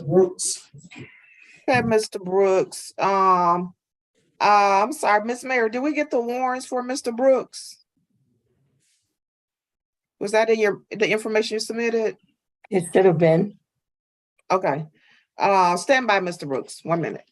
Brooks. Okay, Mr. Brooks. I'm sorry, Miss Mayor, did we get the warrants for Mr. Brooks? Was that in the information you submitted? It should have been. Okay. Stand by, Mr. Brooks, 1 minute.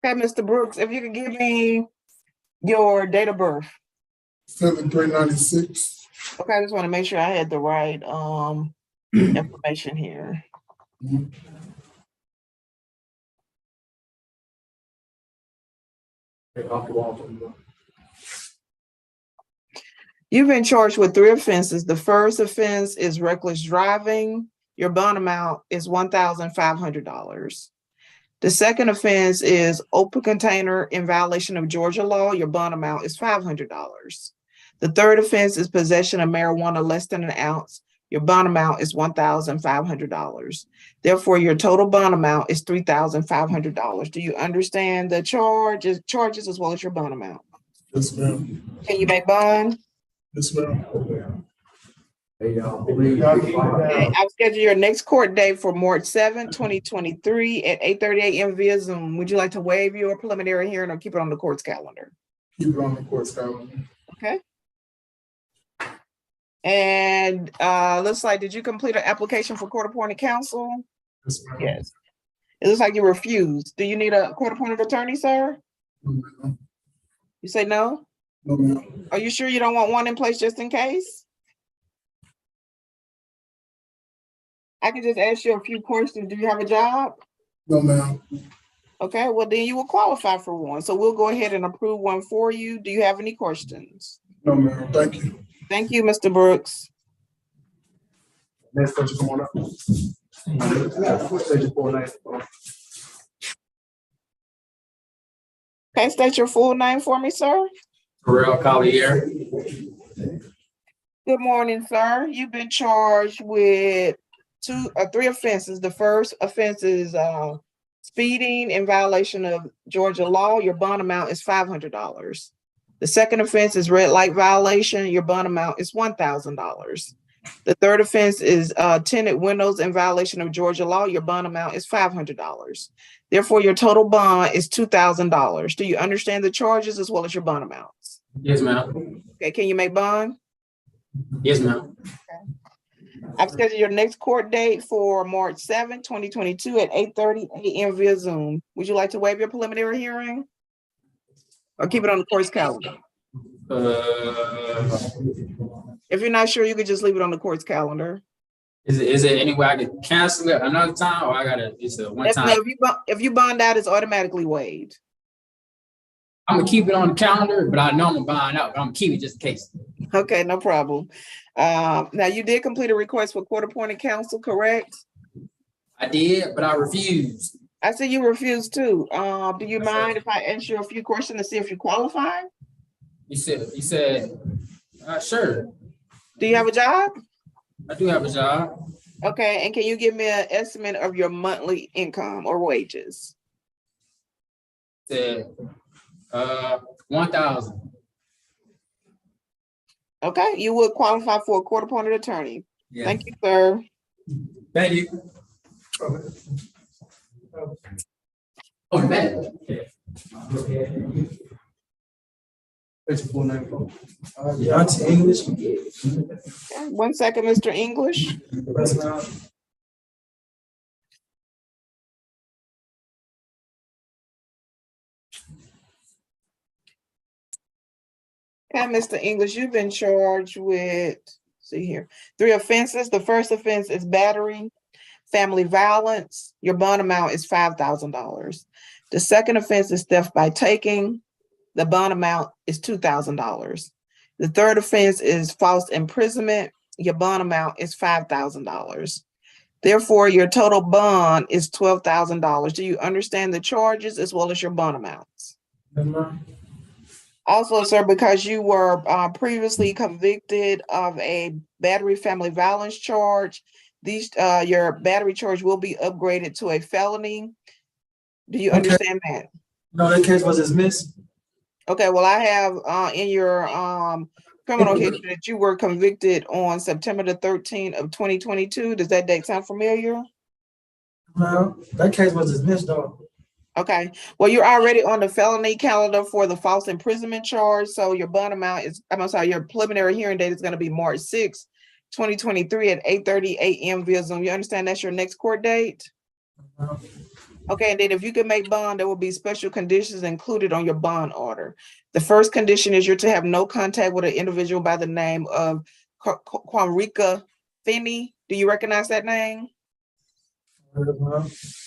Okay, Mr. Brooks, if you could give me your date of birth. 7/3/96. Okay, I just want to make sure I had the right information here. Okay, off the wall. You've been charged with 3 offenses. The first offense is reckless driving. Your bond amount is $1,500. The second offense is open container in violation of Georgia law. Your bond amount is $500. The third offense is possession of marijuana less than an ounce. Your bond amount is $1,500. Therefore, your total bond amount is $3,500. Do you understand the charges as well as your bond amount? Yes, ma'am. Can you make bond? Yes, ma'am. Okay, I'll schedule your next court date for March 7, 2023 at 8:30 a.m. via Zoom. Would you like to waive your preliminary hearing or keep it on the court's calendar? Keep it on the court's calendar. Okay. And looks like, did you complete an application for court-appointed counsel? Yes, ma'am. Yes. It looks like you refused. Do you need a court-appointed attorney, sir? No, ma'am. You say no? No, ma'am. Are you sure you don't want one in place just in case? I can just ask you a few questions. Do you have a job? No, ma'am. Okay, well then you will qualify for one. So we'll go ahead and approve one for you. Do you have any questions? No, ma'am. Thank you. Thank you, Mr. Brooks. Next person, come on up. State your full name. Okay, state your full name for me, sir. Terrell Collier. Good morning, sir. You've been charged with 3 offenses. The first offense is speeding in violation of Georgia law. Your bond amount is $500. The second offense is red light violation. Your bond amount is $1,000. The third offense is tinted windows in violation of Georgia law. Your bond amount is $500. Therefore, your total bond is $2,000. Do you understand the charges as well as your bond amounts? Yes, ma'am. Okay, can you make bond? Yes, ma'am. I've scheduled your next court date for March 7, 2022 at 8:30 a.m. via Zoom. Would you like to waive your preliminary hearing? Or keep it on the court's calendar? If you're not sure, you could just leave it on the court's calendar. Is it any way I could cancel it another time, or I gotta, it's a one No, time? if you bond out, it's automatically waived. I'm gonna keep it on the calendar, but I know I'm gonna bond out, but I'm gonna keep it just in case. Okay, no problem. Now you did complete a request for court-appointed counsel, correct? I did, but I refused. I see you refused too. Do you mind if I ask you a few questions to see if you qualify? You said, sure, Do you have a job? I do have a job. Okay, and can you give me an estimate of your monthly income or wages? Said, 1,000. Okay, you would qualify for a court-appointed attorney. Yeah. Thank you, sir. Thank you. Oh, man. What's your full name, bro? Auntie English. Okay, 1 second, Mr. English. Okay, Mr. English, you've been charged with, see here, 3 offenses. The first offense is battery, family violence. Your bond amount is $5,000. The second offense is theft by taking. The bond amount is $2,000. The third offense is false imprisonment. Your bond amount is $5,000. Therefore, your total bond is $12,000. Do you understand the charges as well as your bond amounts? Also, sir, because you were previously convicted of a battery family violence charge, your battery charge will be upgraded to a felony. Do you understand that? No, that case was dismissed. Okay, well, I have in your criminal history that you were convicted on September the 13th of 2022. Does that date sound familiar? No, that case was dismissed though. Okay, well, you're already on the felony calendar for the false imprisonment charge. So your bond amount is, I'm sorry, your preliminary hearing date is going to be March 6, 2023 at 8:30 a.m. via Zoom. You understand that's your next court date? Okay, and then if you can make bond, there will be special conditions included on your bond order. The first condition is you're to have no contact with an individual by the name of Quamrika Finney. Do you recognize that name?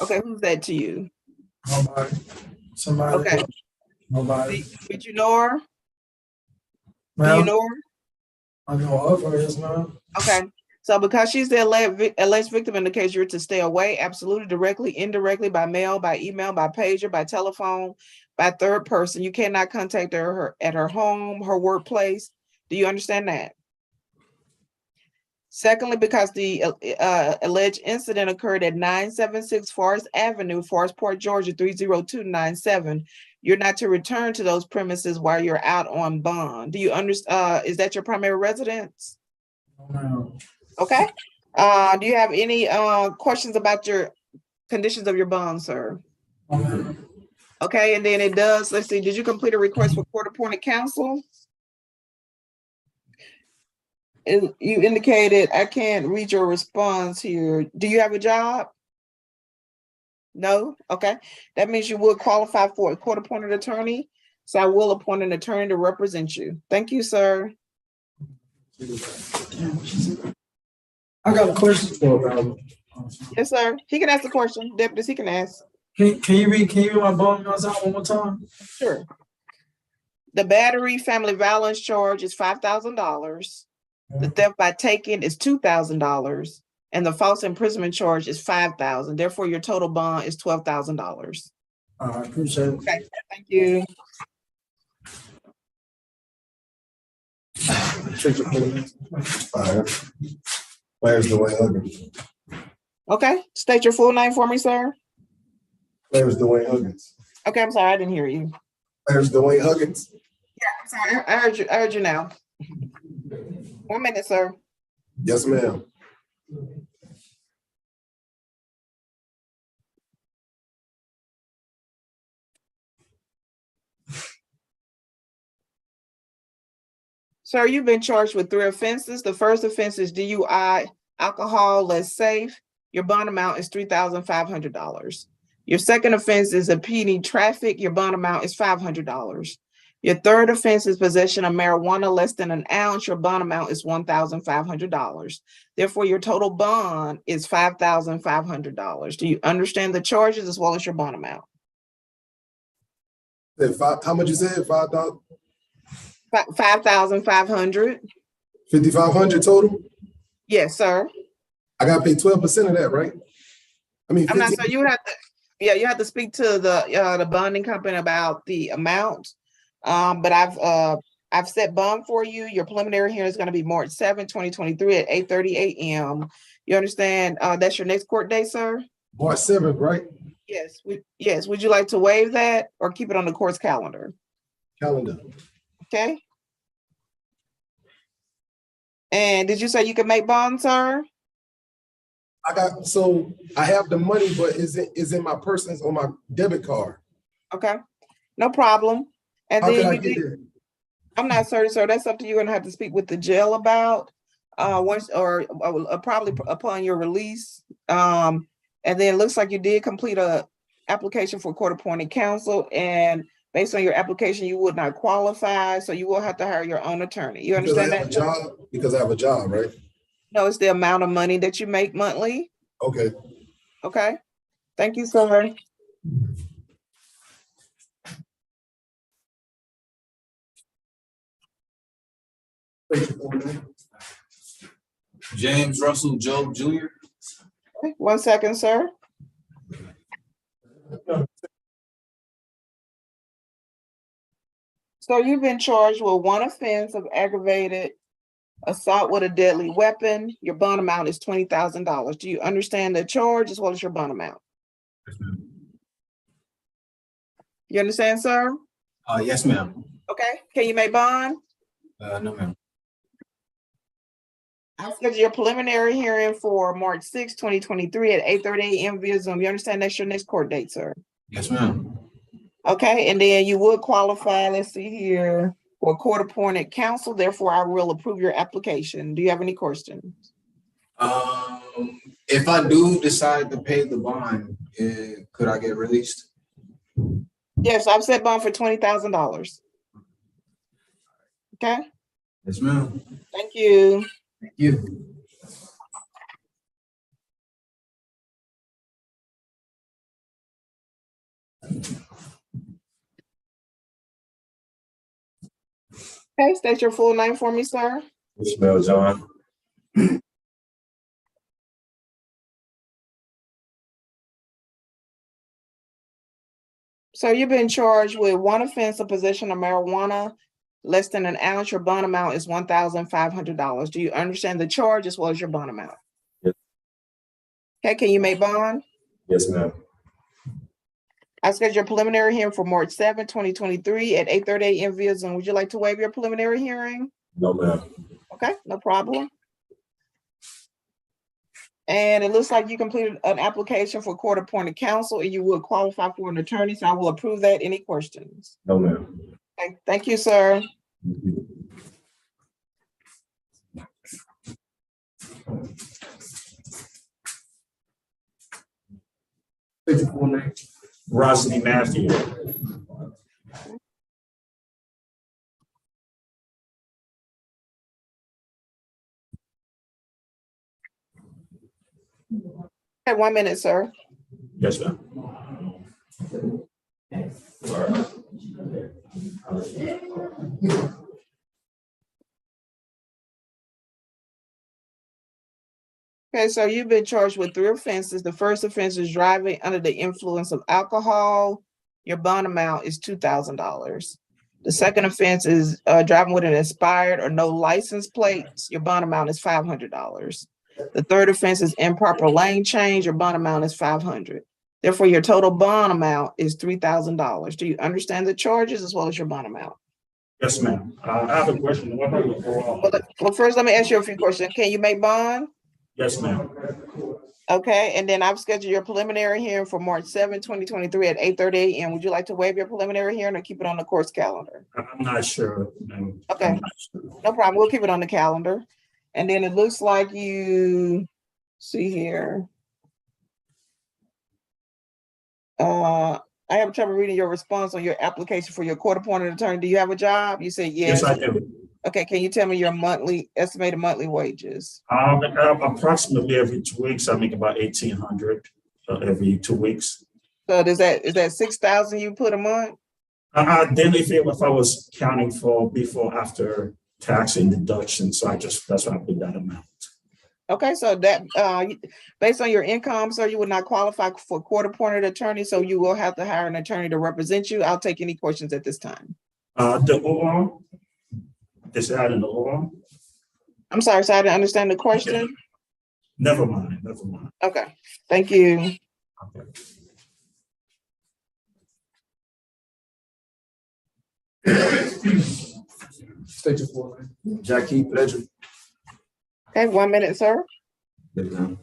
Okay, who's that to you? Nobody. Somebody. Okay. Nobody. Did you know her? Do you Well, know her? I know of her, yes, ma'am. Okay, so because she's the alleged victim in the case, you're to stay away absolutely, directly, indirectly, by mail, by email, by pager, by telephone, by third person. You cannot contact her at her home, her workplace. Do you understand that? Secondly, because the alleged incident occurred at 976 Forest Avenue, Forestport, Georgia, 30297. You're not to return to those premises while you're out on bond. Do you understand? Is that your primary residence? No, ma'am. Okay. Do you have any questions about your conditions of your bond, sir? No, ma'am. Okay, and then it does, let's see, did you complete a request for court-appointed counsel? And you indicated, I can't read your response here. Do you have a job? No? Okay. That means you would qualify for a court-appointed attorney. So I will appoint an attorney to represent you. Thank you, sir. I got a question for Yes, sir. He can ask the question. Deputies, he can ask. Can you read my bond amounts out one more time? Sure. The battery family violence charge is $5,000. The theft by taking is $2,000, and the false imprisonment charge is $5,000. Therefore, your total bond is $12,000. I appreciate it. Okay, thank you. Players Dwayne Huggins. Okay, state your full name for me, sir. Players Dwayne Huggins. Okay, I'm sorry, I didn't hear you. Players Dwayne Huggins. I'm sorry, I heard you now. 1 minute, sir. Yes, ma'am. Sir, you've been charged with 3 offenses. The first offense is DUI, alcohol less safe. Your bond amount is $3,500. Your second offense is impeding traffic. Your bond amount is $500. Your third offense is possession of marijuana less than an ounce. Your bond amount is $1,500. Therefore, your total bond is $5,500. Do you understand the charges as well as your bond amount? How much you said? $5,000? 5,500. 5,500 total? Yes, sir. I gotta pay 12% of that, right? I mean, I'm not 15. sure. You would have to, yeah, you have to speak to the bonding company about the amount. But I've set bond for you. Your preliminary hearing is going to be March 7, 2023 at 8:30 a.m. You understand? That's your next court date, sir? March 7th, right? Yes. Yes. Would you like to waive that or keep it on the court's calendar? Calendar. Okay. And did you say you could make bond, sir? So I have the money, but is in my person's on my debit card. Okay. No problem. And How then can I you get did, there? I'm not certain, sir. That's something you're gonna have to speak with the jail about. Once or probably upon your release. And then it looks like you did complete a application for court-appointed counsel, and based on your application, you would not qualify, so you will have to hire your own attorney. You Because I understand have a that? job. Because I have a job, right? No, it's the amount of money that you make monthly. Okay. Okay. Thank you, sir. James Russell Joe Jr. 1 second, sir. So you've been charged with 1 offense of aggravated assault with a deadly weapon. Your bond amount is $20,000. Do you understand the charge as well as your bond amount? You understand, sir? Yes, ma'am. Okay. Can you make bond? No, ma'am. I'll schedule your preliminary hearing for March 6, 2023 at 8:30 a.m. via Zoom. You understand that's your next court date, sir? Yes, ma'am. Okay, and then you would qualify, let's see here, for court-appointed counsel. Therefore, I will approve your application. Do you have any questions? If I do decide to pay the bond, could I get released? Yes, I've set bond for $20,000. Okay, Yes, ma'am. thank you. Thank you. Okay, state your full name for me, sir. Ishmael John. So you've been charged with 1 offense of possession of marijuana less than an ounce. Your bond amount is $1,500. Do you understand the charge as well as your bond amount? Yes. Okay, can you make bond? Yes, ma'am. I scheduled your preliminary hearing for March 7, 2023 at 8:30 a.m. via Zoom. Would you like to waive your preliminary hearing? No, ma'am. Okay, no problem. And it looks like you completed an application for court-appointed counsel and you will qualify for an attorney, so I will approve that. Any questions? No, ma'am. Okay, thank you, sir. Rosity Matthew. Okay, 1 minute, sir. Yes, ma'am. Okay, so you've been charged with 3 offenses. The first offense is driving under the influence of alcohol. Your bond amount is $2,000. The second offense is driving with an expired or no license plates. Your bond amount is $500. The third offense is improper lane change. Your bond amount is $500. Therefore, your total bond amount is $3,000. Do you understand the charges as well as your bond amount? Yes, ma'am. I have a question. What about the overall? Well, first, let me ask you a few questions. Can you make bond? Yes, ma'am. Okay, and then I've scheduled your preliminary hearing for March 7, 2023 at 8:30 a.m. Would you like to waive your preliminary hearing or keep it on the court's calendar? I'm not sure, ma'am. Okay. I'm not sure. No problem. We'll keep it on the calendar. And then it looks like you see here. I have trouble reading your response on your application for your court-appointed attorney. Do you have a job? You said yes. Yes, I do. Okay, can you tell me your estimated monthly wages? Approximately every 2 weeks, I make about 1,800 every 2 weeks. So is that 6,000 you put a month? Then if I was counting for before, after tax and deduction, so that's why I put that amount. Okay, so that based on your income, sir, you would not qualify for court-appointed attorney, so you will have to hire an attorney to represent you. I'll take any questions at this time. The overall, this adding the overall? I'm sorry, so I didn't understand the question. Never mind. Okay, thank you. Okay. State your full name. Jackie Pleasure. Okay, 1 minute, sir. Yes, ma'am.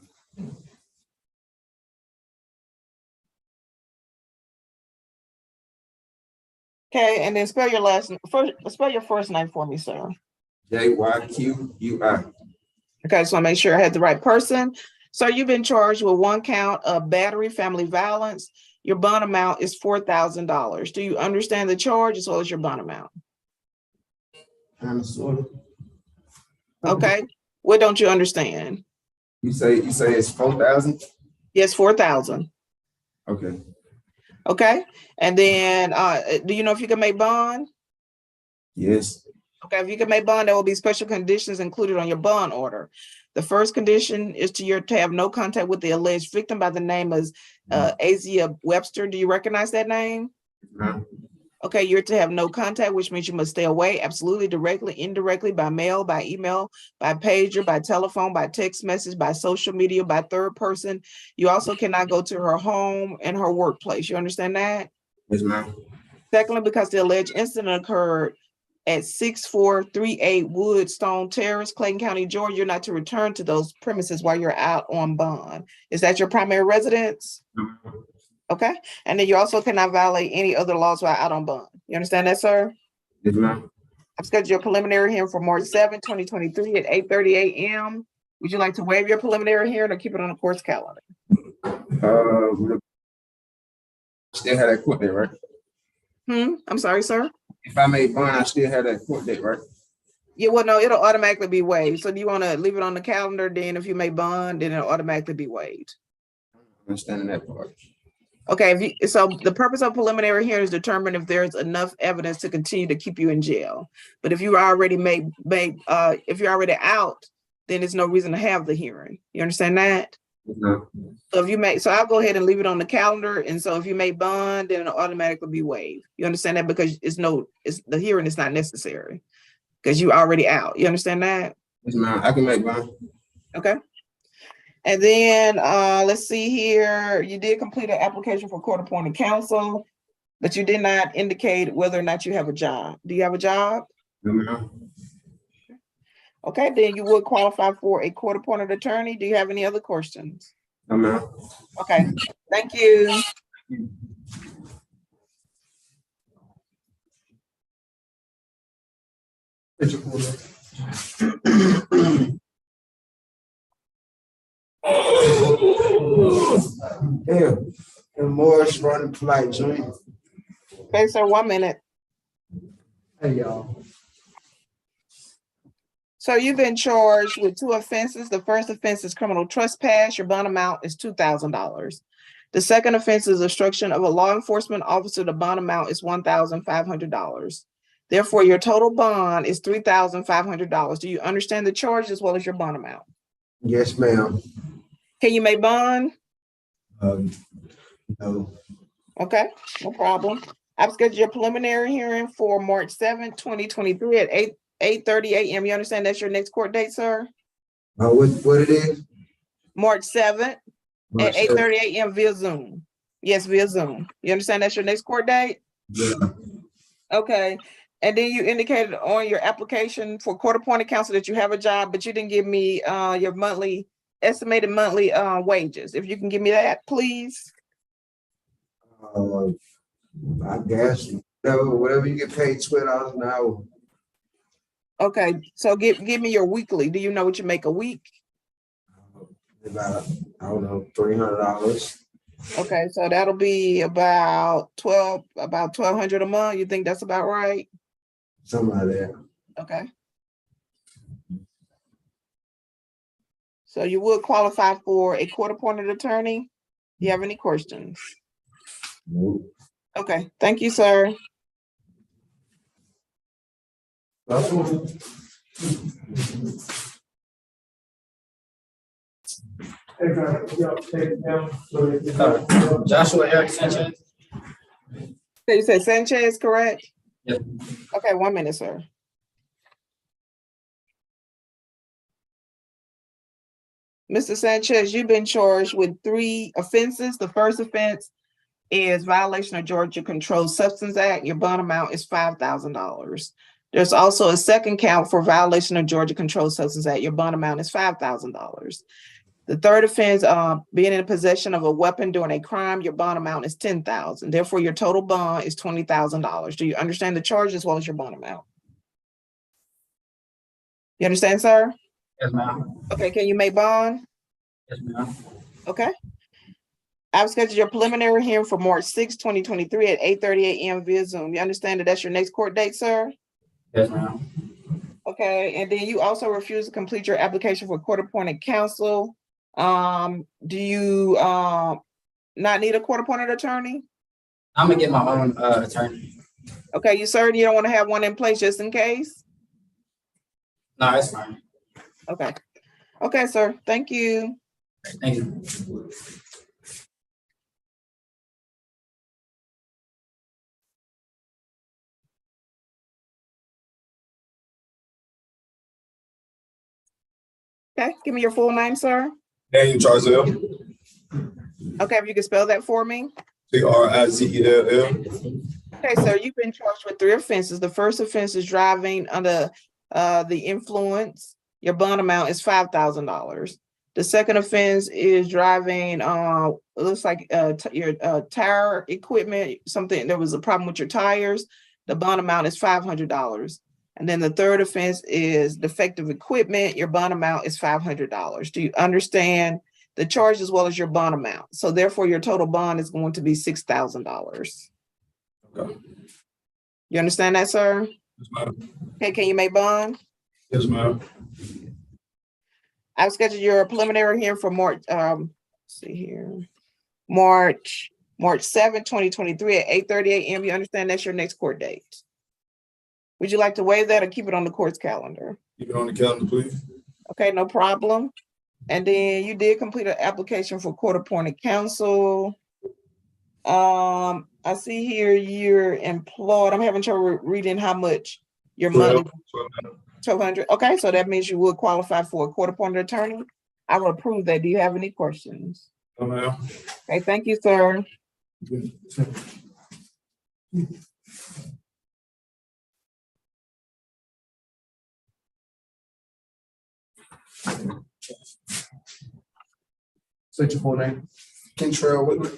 Okay, and then spell your first name for me, sir. JYQUI. Okay, I just want to make sure I had the right person. So you've been charged with 1 count of battery, family violence. Your bond amount is $4,000. Do you understand the charge as well as your bond amount? Kind of, sort of. Okay, what don't you understand? You say it's 4,000? Yes, 4,000. Okay. Okay, and then do you know if you can make bond? Yes. Okay, if you can make bond, there will be special conditions included on your bond order. The first condition is to have no contact with the alleged victim by the name of Azia Webster. Do you recognize that name? No. Okay, you're to have no contact, which means you must stay away absolutely, directly, indirectly, by mail, by email, by pager, by telephone, by text message, by social media, by third person. You also cannot go to her home and her workplace. You understand that? Yes, ma'am. Secondly, because the alleged incident occurred at 6438 Woodstone Terrace, Clayton County, Georgia, you're not to return to those premises while you're out on bond. Is that your primary residence? No. Okay, and then you also cannot violate any other laws while out on bond. You understand that, sir? Yes, ma'am. I've scheduled your preliminary hearing for March 7, 2023 at 8:30 a.m. Would you like to waive your preliminary hearing or keep it on the court's calendar? Still have that court date, right? I'm sorry, sir. If I made bond, I still have that court date, right? Yeah, well, no, it'll automatically be waived. So do you want to leave it on the calendar? Then if you make bond, then it'll automatically be waived. Understanding that part. Okay, so the purpose of preliminary hearing is to determine if there's enough evidence to continue to keep you in jail. But if you already if you're already out, then there's no reason to have the hearing. You understand that? No. So so I'll go ahead and leave it on the calendar. And so if you make bond, then it'll automatically be waived. You understand that? Because the hearing is not necessary because you're already out. You understand that? Yes, ma'am. I can make bond. Okay. And then let's see here. You did complete an application for court-appointed counsel, but you did not indicate whether or not you have a job. Do you have a job? No, ma'am. Okay, then you would qualify for a court-appointed attorney. Do you have any other questions? No, ma'am. Okay, thank you. State your full name. Yeah. And Morris running polite joint. Okay, sir, 1 minute. Hey, y'all. So you've been charged with 2 offenses. The first offense is criminal trespass. Your bond amount is $2,000. The second offense is obstruction of a law enforcement officer. The bond amount is $1,500. Therefore, your total bond is $3,500. Do you understand the charge as well as your bond amount? Yes, ma'am. Can you make bond? No. Okay, no problem. I've scheduled your preliminary hearing for March 7th, 2023 at 8:30 a.m. You understand that's your next court date, sir? What it is? March 7th at 8:30 a.m. via Zoom. Yes, via Zoom. You understand that's your next court date? Yeah. Okay. And then you indicated on your application for court-appointed counsel that you have a job, but you didn't give me your estimated monthly wages. If you can give me that, please. I guess, whatever you get paid $12 an hour. Okay, so give me your weekly. Do you know what you make a week? About, I don't know, $300. Okay, so that'll be about 1,200 a month. You think that's about right? Something like that. Okay. So you would qualify for a court-appointed attorney? Do you have any questions? Nope. Okay, thank you, sir. Joshua Eric Sanchez. So you said Sanchez, correct? Yes. Okay, 1 minute, sir. Mr. Sanchez, you've been charged with 3 offenses. The first offense is violation of Georgia Controlled Substance Act. Your bond amount is $5,000. There's also a second count for violation of Georgia Controlled Substance Act. Your bond amount is $5,000. The third offense, being in possession of a weapon during a crime, your bond amount is $10,000. Therefore, your total bond is $20,000. Do you understand the charge as well as your bond amount? You understand, sir? Yes, ma'am. Okay, can you make bond? Yes, ma'am. Okay. I've scheduled your preliminary hearing for March 6, 2023 at 8:30 a.m. via Zoom. You understand that that's your next court date, sir? Yes, ma'am. Okay, and then you also refuse to complete your application for court-appointed counsel. Do you not need a court-appointed attorney? I'm gonna get my own attorney. Okay, you certain you don't want to have one in place just in case? No, it's fine. Okay. Okay, sir. Thank you. Thank you. Okay, give me your full name, sir. Daniel Charzell, Okay, if you can spell that for me. Trizell. Okay, sir, you've been charged with 3 offenses. The first offense is driving under the influence. Your bond amount is $5,000. The second offense is driving, it looks like your tire equipment, there was a problem with your tires. The bond amount is $500. And then the third offense is defective equipment. Your bond amount is $500. Do you understand the charge as well as your bond amount? So therefore, your total bond is going to be $6,000. Okay. You understand that, sir? Yes, ma'am. Okay, can you make bond? Yes, ma'am. I've scheduled your preliminary hearing for March, let's see here, March 7, 2023 at 8:30 a.m. You understand that's your next court date? Would you like to waive that or keep it on the court's calendar? Keep it on the calendar, please. Okay, no problem. And then you did complete an application for court-appointed counsel. I see here you're employed. I'm having trouble reading how much your monthly. 1,200. Okay, so that means you would qualify for a court-appointed attorney. I will approve that. Do you have any questions? No, ma'am. Okay, thank you, sir. State your full name. Kentrell Whitley.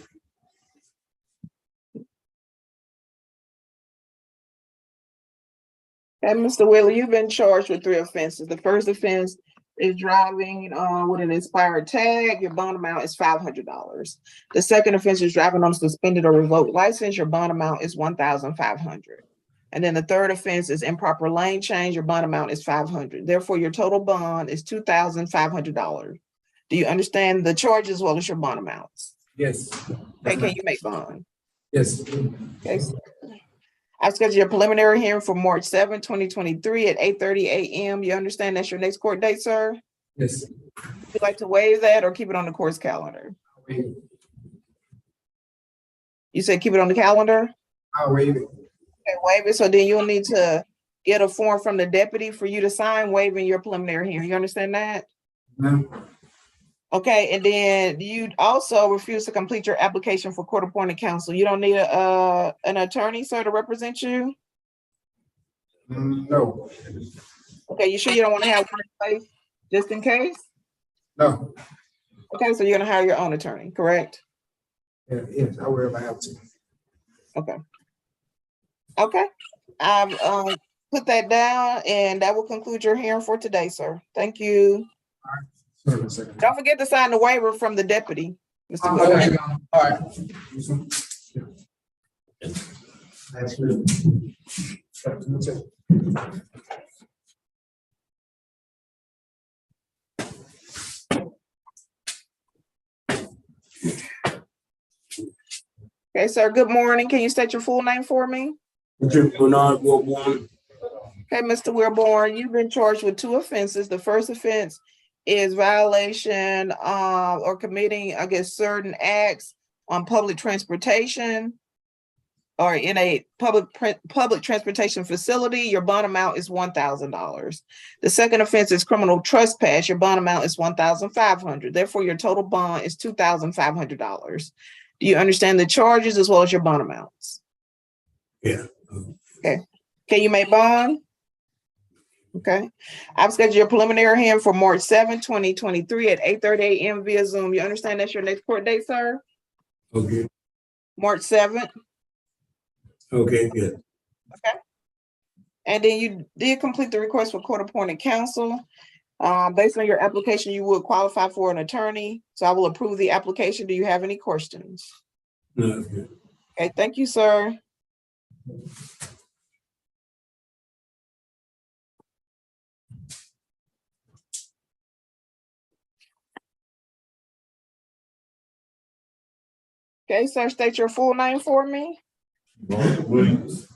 And Mr. Willie, you've been charged with 3 offenses. The first offense is driving with an expired tag. Your bond amount is $500. The second offense is driving on a suspended or revoked license. Your bond amount is $1,500. And then the third offense is improper lane change. Your bond amount is $500. Therefore, your total bond is $2,500. Do you understand the charge as well as your bond amounts? Yes. Okay, can you make bond? Yes. Okay. I've scheduled your preliminary hearing for March 7, 2023 at 8:30 a.m. You understand that's your next court date, sir? Yes. Would you like to waive that or keep it on the court's calendar? Waive. You said keep it on the calendar? I'll waive it. Okay, waive it. So then you'll need to get a form from the deputy for you to sign waiving your preliminary hearing. You understand that? Ma'am. Okay, and then you also refuse to complete your application for court-appointed counsel. You don't need an attorney, sir, to represent you? No, Okay, you sure you don't want to have one in place just in case? no. Okay, so you're gonna hire your own attorney, correct? Yeah, yes, I will if I have to. Okay. Okay, I've put that down and that will conclude your hearing for today, sir. Thank you. Hold on a second. Don't forget to sign the waiver from the deputy, Mr. I Williams. got you. All right. That's good. That's it. Okay, sir, good morning. Can you state your full name for me? Bernard Wilborn. Okay, Mr. Wilborn, you've been charged with 2 offenses. The first offense is violation or committing against certain acts on public transportation or in a public transportation facility. Your bond amount is $1,000. The second offense is criminal trespass. Your bond amount is $1,500. Therefore, your total bond is $2,500. Do you understand the charges as well as your bond amounts? Yeah. Okay. Can you make bond? Okay. I've scheduled your preliminary hearing for March 7, 2023 at 8:30 a.m. via Zoom. You understand that's your next court date, sir? Okay. March 7th. Okay, yeah. Okay. And then you did complete the request for court-appointed counsel. Based on your application, you would qualify for an attorney. So I will approve the application. Do you have any questions? No, that's good. Okay, thank you, sir. Okay, sir, state your full name for me. Williams.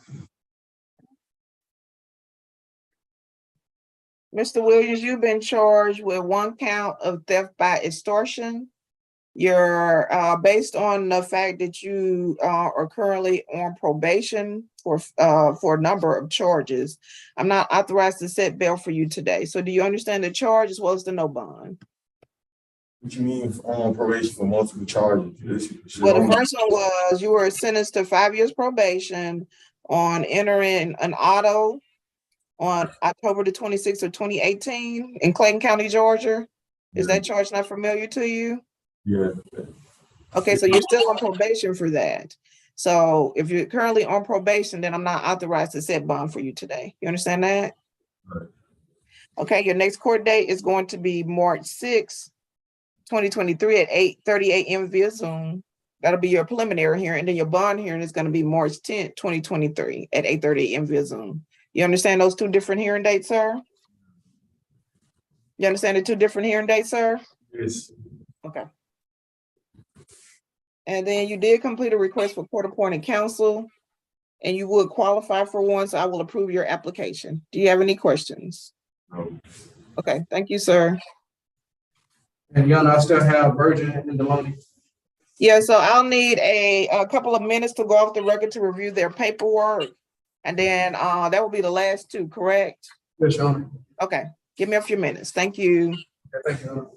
Mr. Williams, you've been charged with 1 count of theft by extortion. You're based on the fact that you are currently on probation for a number of charges. I'm not authorized to set bail for you today. So do you understand the charge as well as the no bond? What you mean on probation for multiple charges? Well, the first one was you were sentenced to 5 years probation on entering an auto on October the 26th of 2018 in Clayton County, Georgia. Is that charge not familiar to you? Yeah. Okay, so you're still on probation for that. So if you're currently on probation, then I'm not authorized to set bond for you today. You understand that? Right. Okay, your next court date is going to be March 6, 2023 at 8:30 a.m. via Zoom. That'll be your preliminary hearing. And then your bond hearing is going to be March 10th, 2023 at 8:30 a.m. via Zoom. You understand those 2 different hearing dates, sir? You understand the 2 different hearing dates, sir? Yes. Okay. And then you did complete a request for court-appointed counsel, and you would qualify for one, so I will approve your application. Do you have any questions? No. Okay, thank you, sir. And Your Honor, I still have Virgin and Deloney. Yeah, so I'll need a couple of minutes to go off the record to review their paperwork. And then that will be the last 2, correct? Yes, Your Honor. Okay, give me a few minutes. Thank you. Okay, thank you, Your Honor.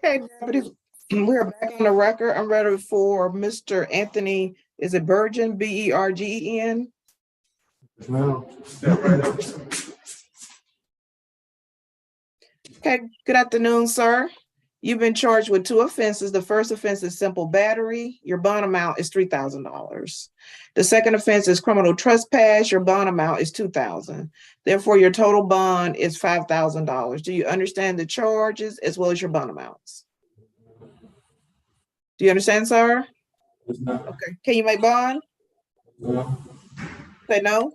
Okay, deputies, we're back on the record. I'm ready for Mr. Anthony, is it Bergen, Bergen? Well, Okay, good afternoon, sir. You've been charged with 2 offenses. The first offense is simple battery. Your bond amount is $3,000. The second offense is criminal trespass. Your bond amount is $2,000. Therefore, your total bond is $5,000. Do you understand the charges as well as your bond amounts? Do you understand, sir? Okay, can you make bond? Say no?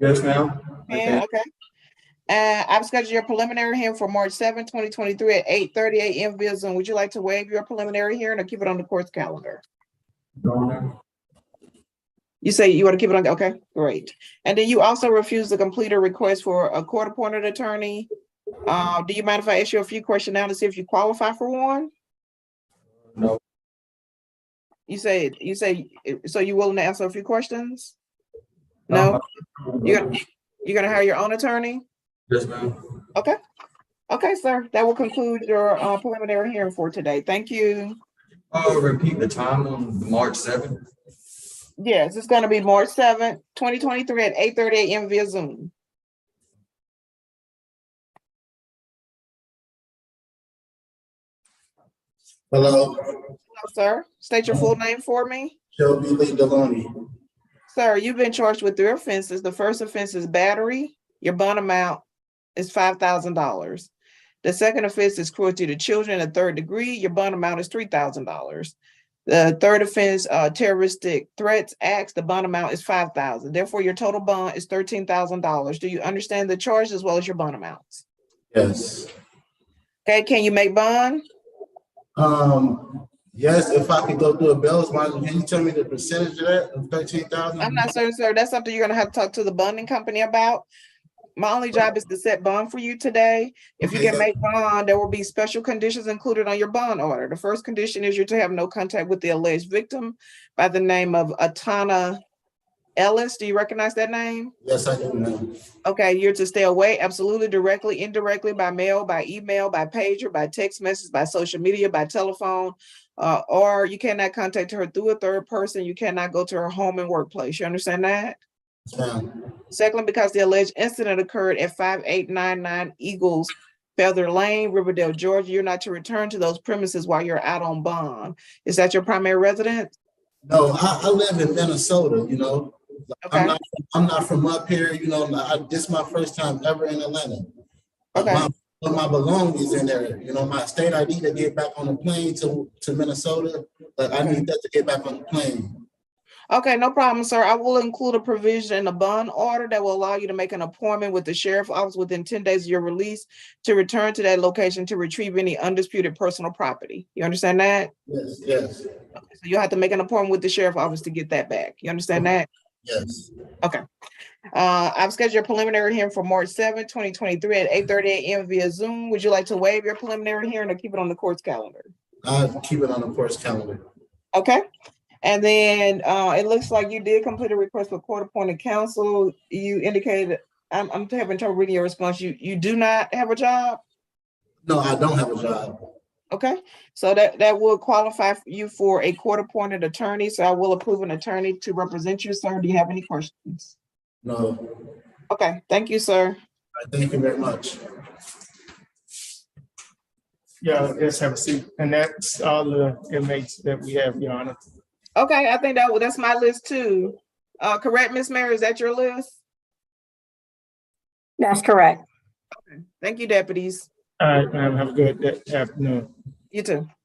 yes, ma'am. And okay. I've scheduled your preliminary hearing for March 7, 2023 at 8:30 a.m. via Zoom. Would you like to waive your preliminary hearing or keep it on the court's calendar? You say you want to keep it on, okay, great. And then you also refuse to complete a request for a court-appointed attorney. Do you mind if I ask you a few questions now to see if you qualify for one? No. You say, so you willing to answer a few questions? No? You're gonna hire your own attorney? Yes, ma'am. Okay. Okay, sir. That will conclude your preliminary hearing for today. Thank you. Repeat the time on March 7th. Yes, it's gonna be March 7th, 2023 at 8:30 a.m. via Zoom. Hello, Hello, sir. State your full name for me. Shelby Lee Deloney. Sir, you've been charged with 3 offenses. The first offense is battery. Your bond amount is $5,000. The second offense is cruelty to children in the 3rd degree. Your bond amount is $3,000. The third offense, terroristic threats acts, the bond amount is $5,000. Therefore, your total bond is $13,000. Do you understand the charge as well as your bond amounts? Yes. Okay, can you make bond? Yes, if I could go through a Bell's line, can you tell me the percentage of that, of 13,000? I'm not certain, sir. That's something you're gonna have to talk to the bonding company about. My only job is to set bond for you today. If you can make bond, there will be special conditions included on your bond order. The first condition is you're to have no contact with the alleged victim by the name of Atana Ellis. Do you recognize that name? Yes, I do, ma'am. Okay, you're to stay away absolutely, directly, indirectly, by mail, by email, by pager, by text message, by social media, by telephone, or you cannot contact her through a third person. You cannot go to her home and workplace. You understand that? Yes, ma'am. Secondly, because the alleged incident occurred at 5899 Eagles Feather Lane, Riverdale, Georgia, you're not to return to those premises while you're out on bond. Is that your primary residence? No, I live in Minnesota, you know. Okay. I'm not from up here, you know. This is my first time ever in Atlanta. Okay. My belongings in there, you know, my state ID to get back on the plane to Minnesota. Like I need that to get back on the plane. Okay, no problem, sir. I will include a provision in the bond order that will allow you to make an appointment with the sheriff's office within 10 days of your release to return to that location to retrieve any undisputed personal property. You understand that? Yes, yes. Okay, so you'll have to make an appointment with the sheriff's office to get that back. You understand that? Yes. Okay. I've scheduled your preliminary hearing for March 7, 2023 at 8:30 a.m. via Zoom. Would you like to waive your preliminary hearing or keep it on the court's calendar? I'll keep it on the court's calendar. Okay. And then it looks like you did complete a request for court-appointed counsel. You indicated, I'm having trouble reading your response. You do not have a job? No, I don't have a job. Okay, so that will qualify you for a court-appointed attorney. So I will approve an attorney to represent you, sir. Do you have any questions? No. Okay, thank you, sir. Thank you very much. Yeah, let's have a seat. And that's all the inmates that we have, Your Honor. Okay, I think that's my list too. Correct, Miss Mary, is that your list? That's correct. Okay, thank you, deputies. All right, ma'am, have a good afternoon. You too.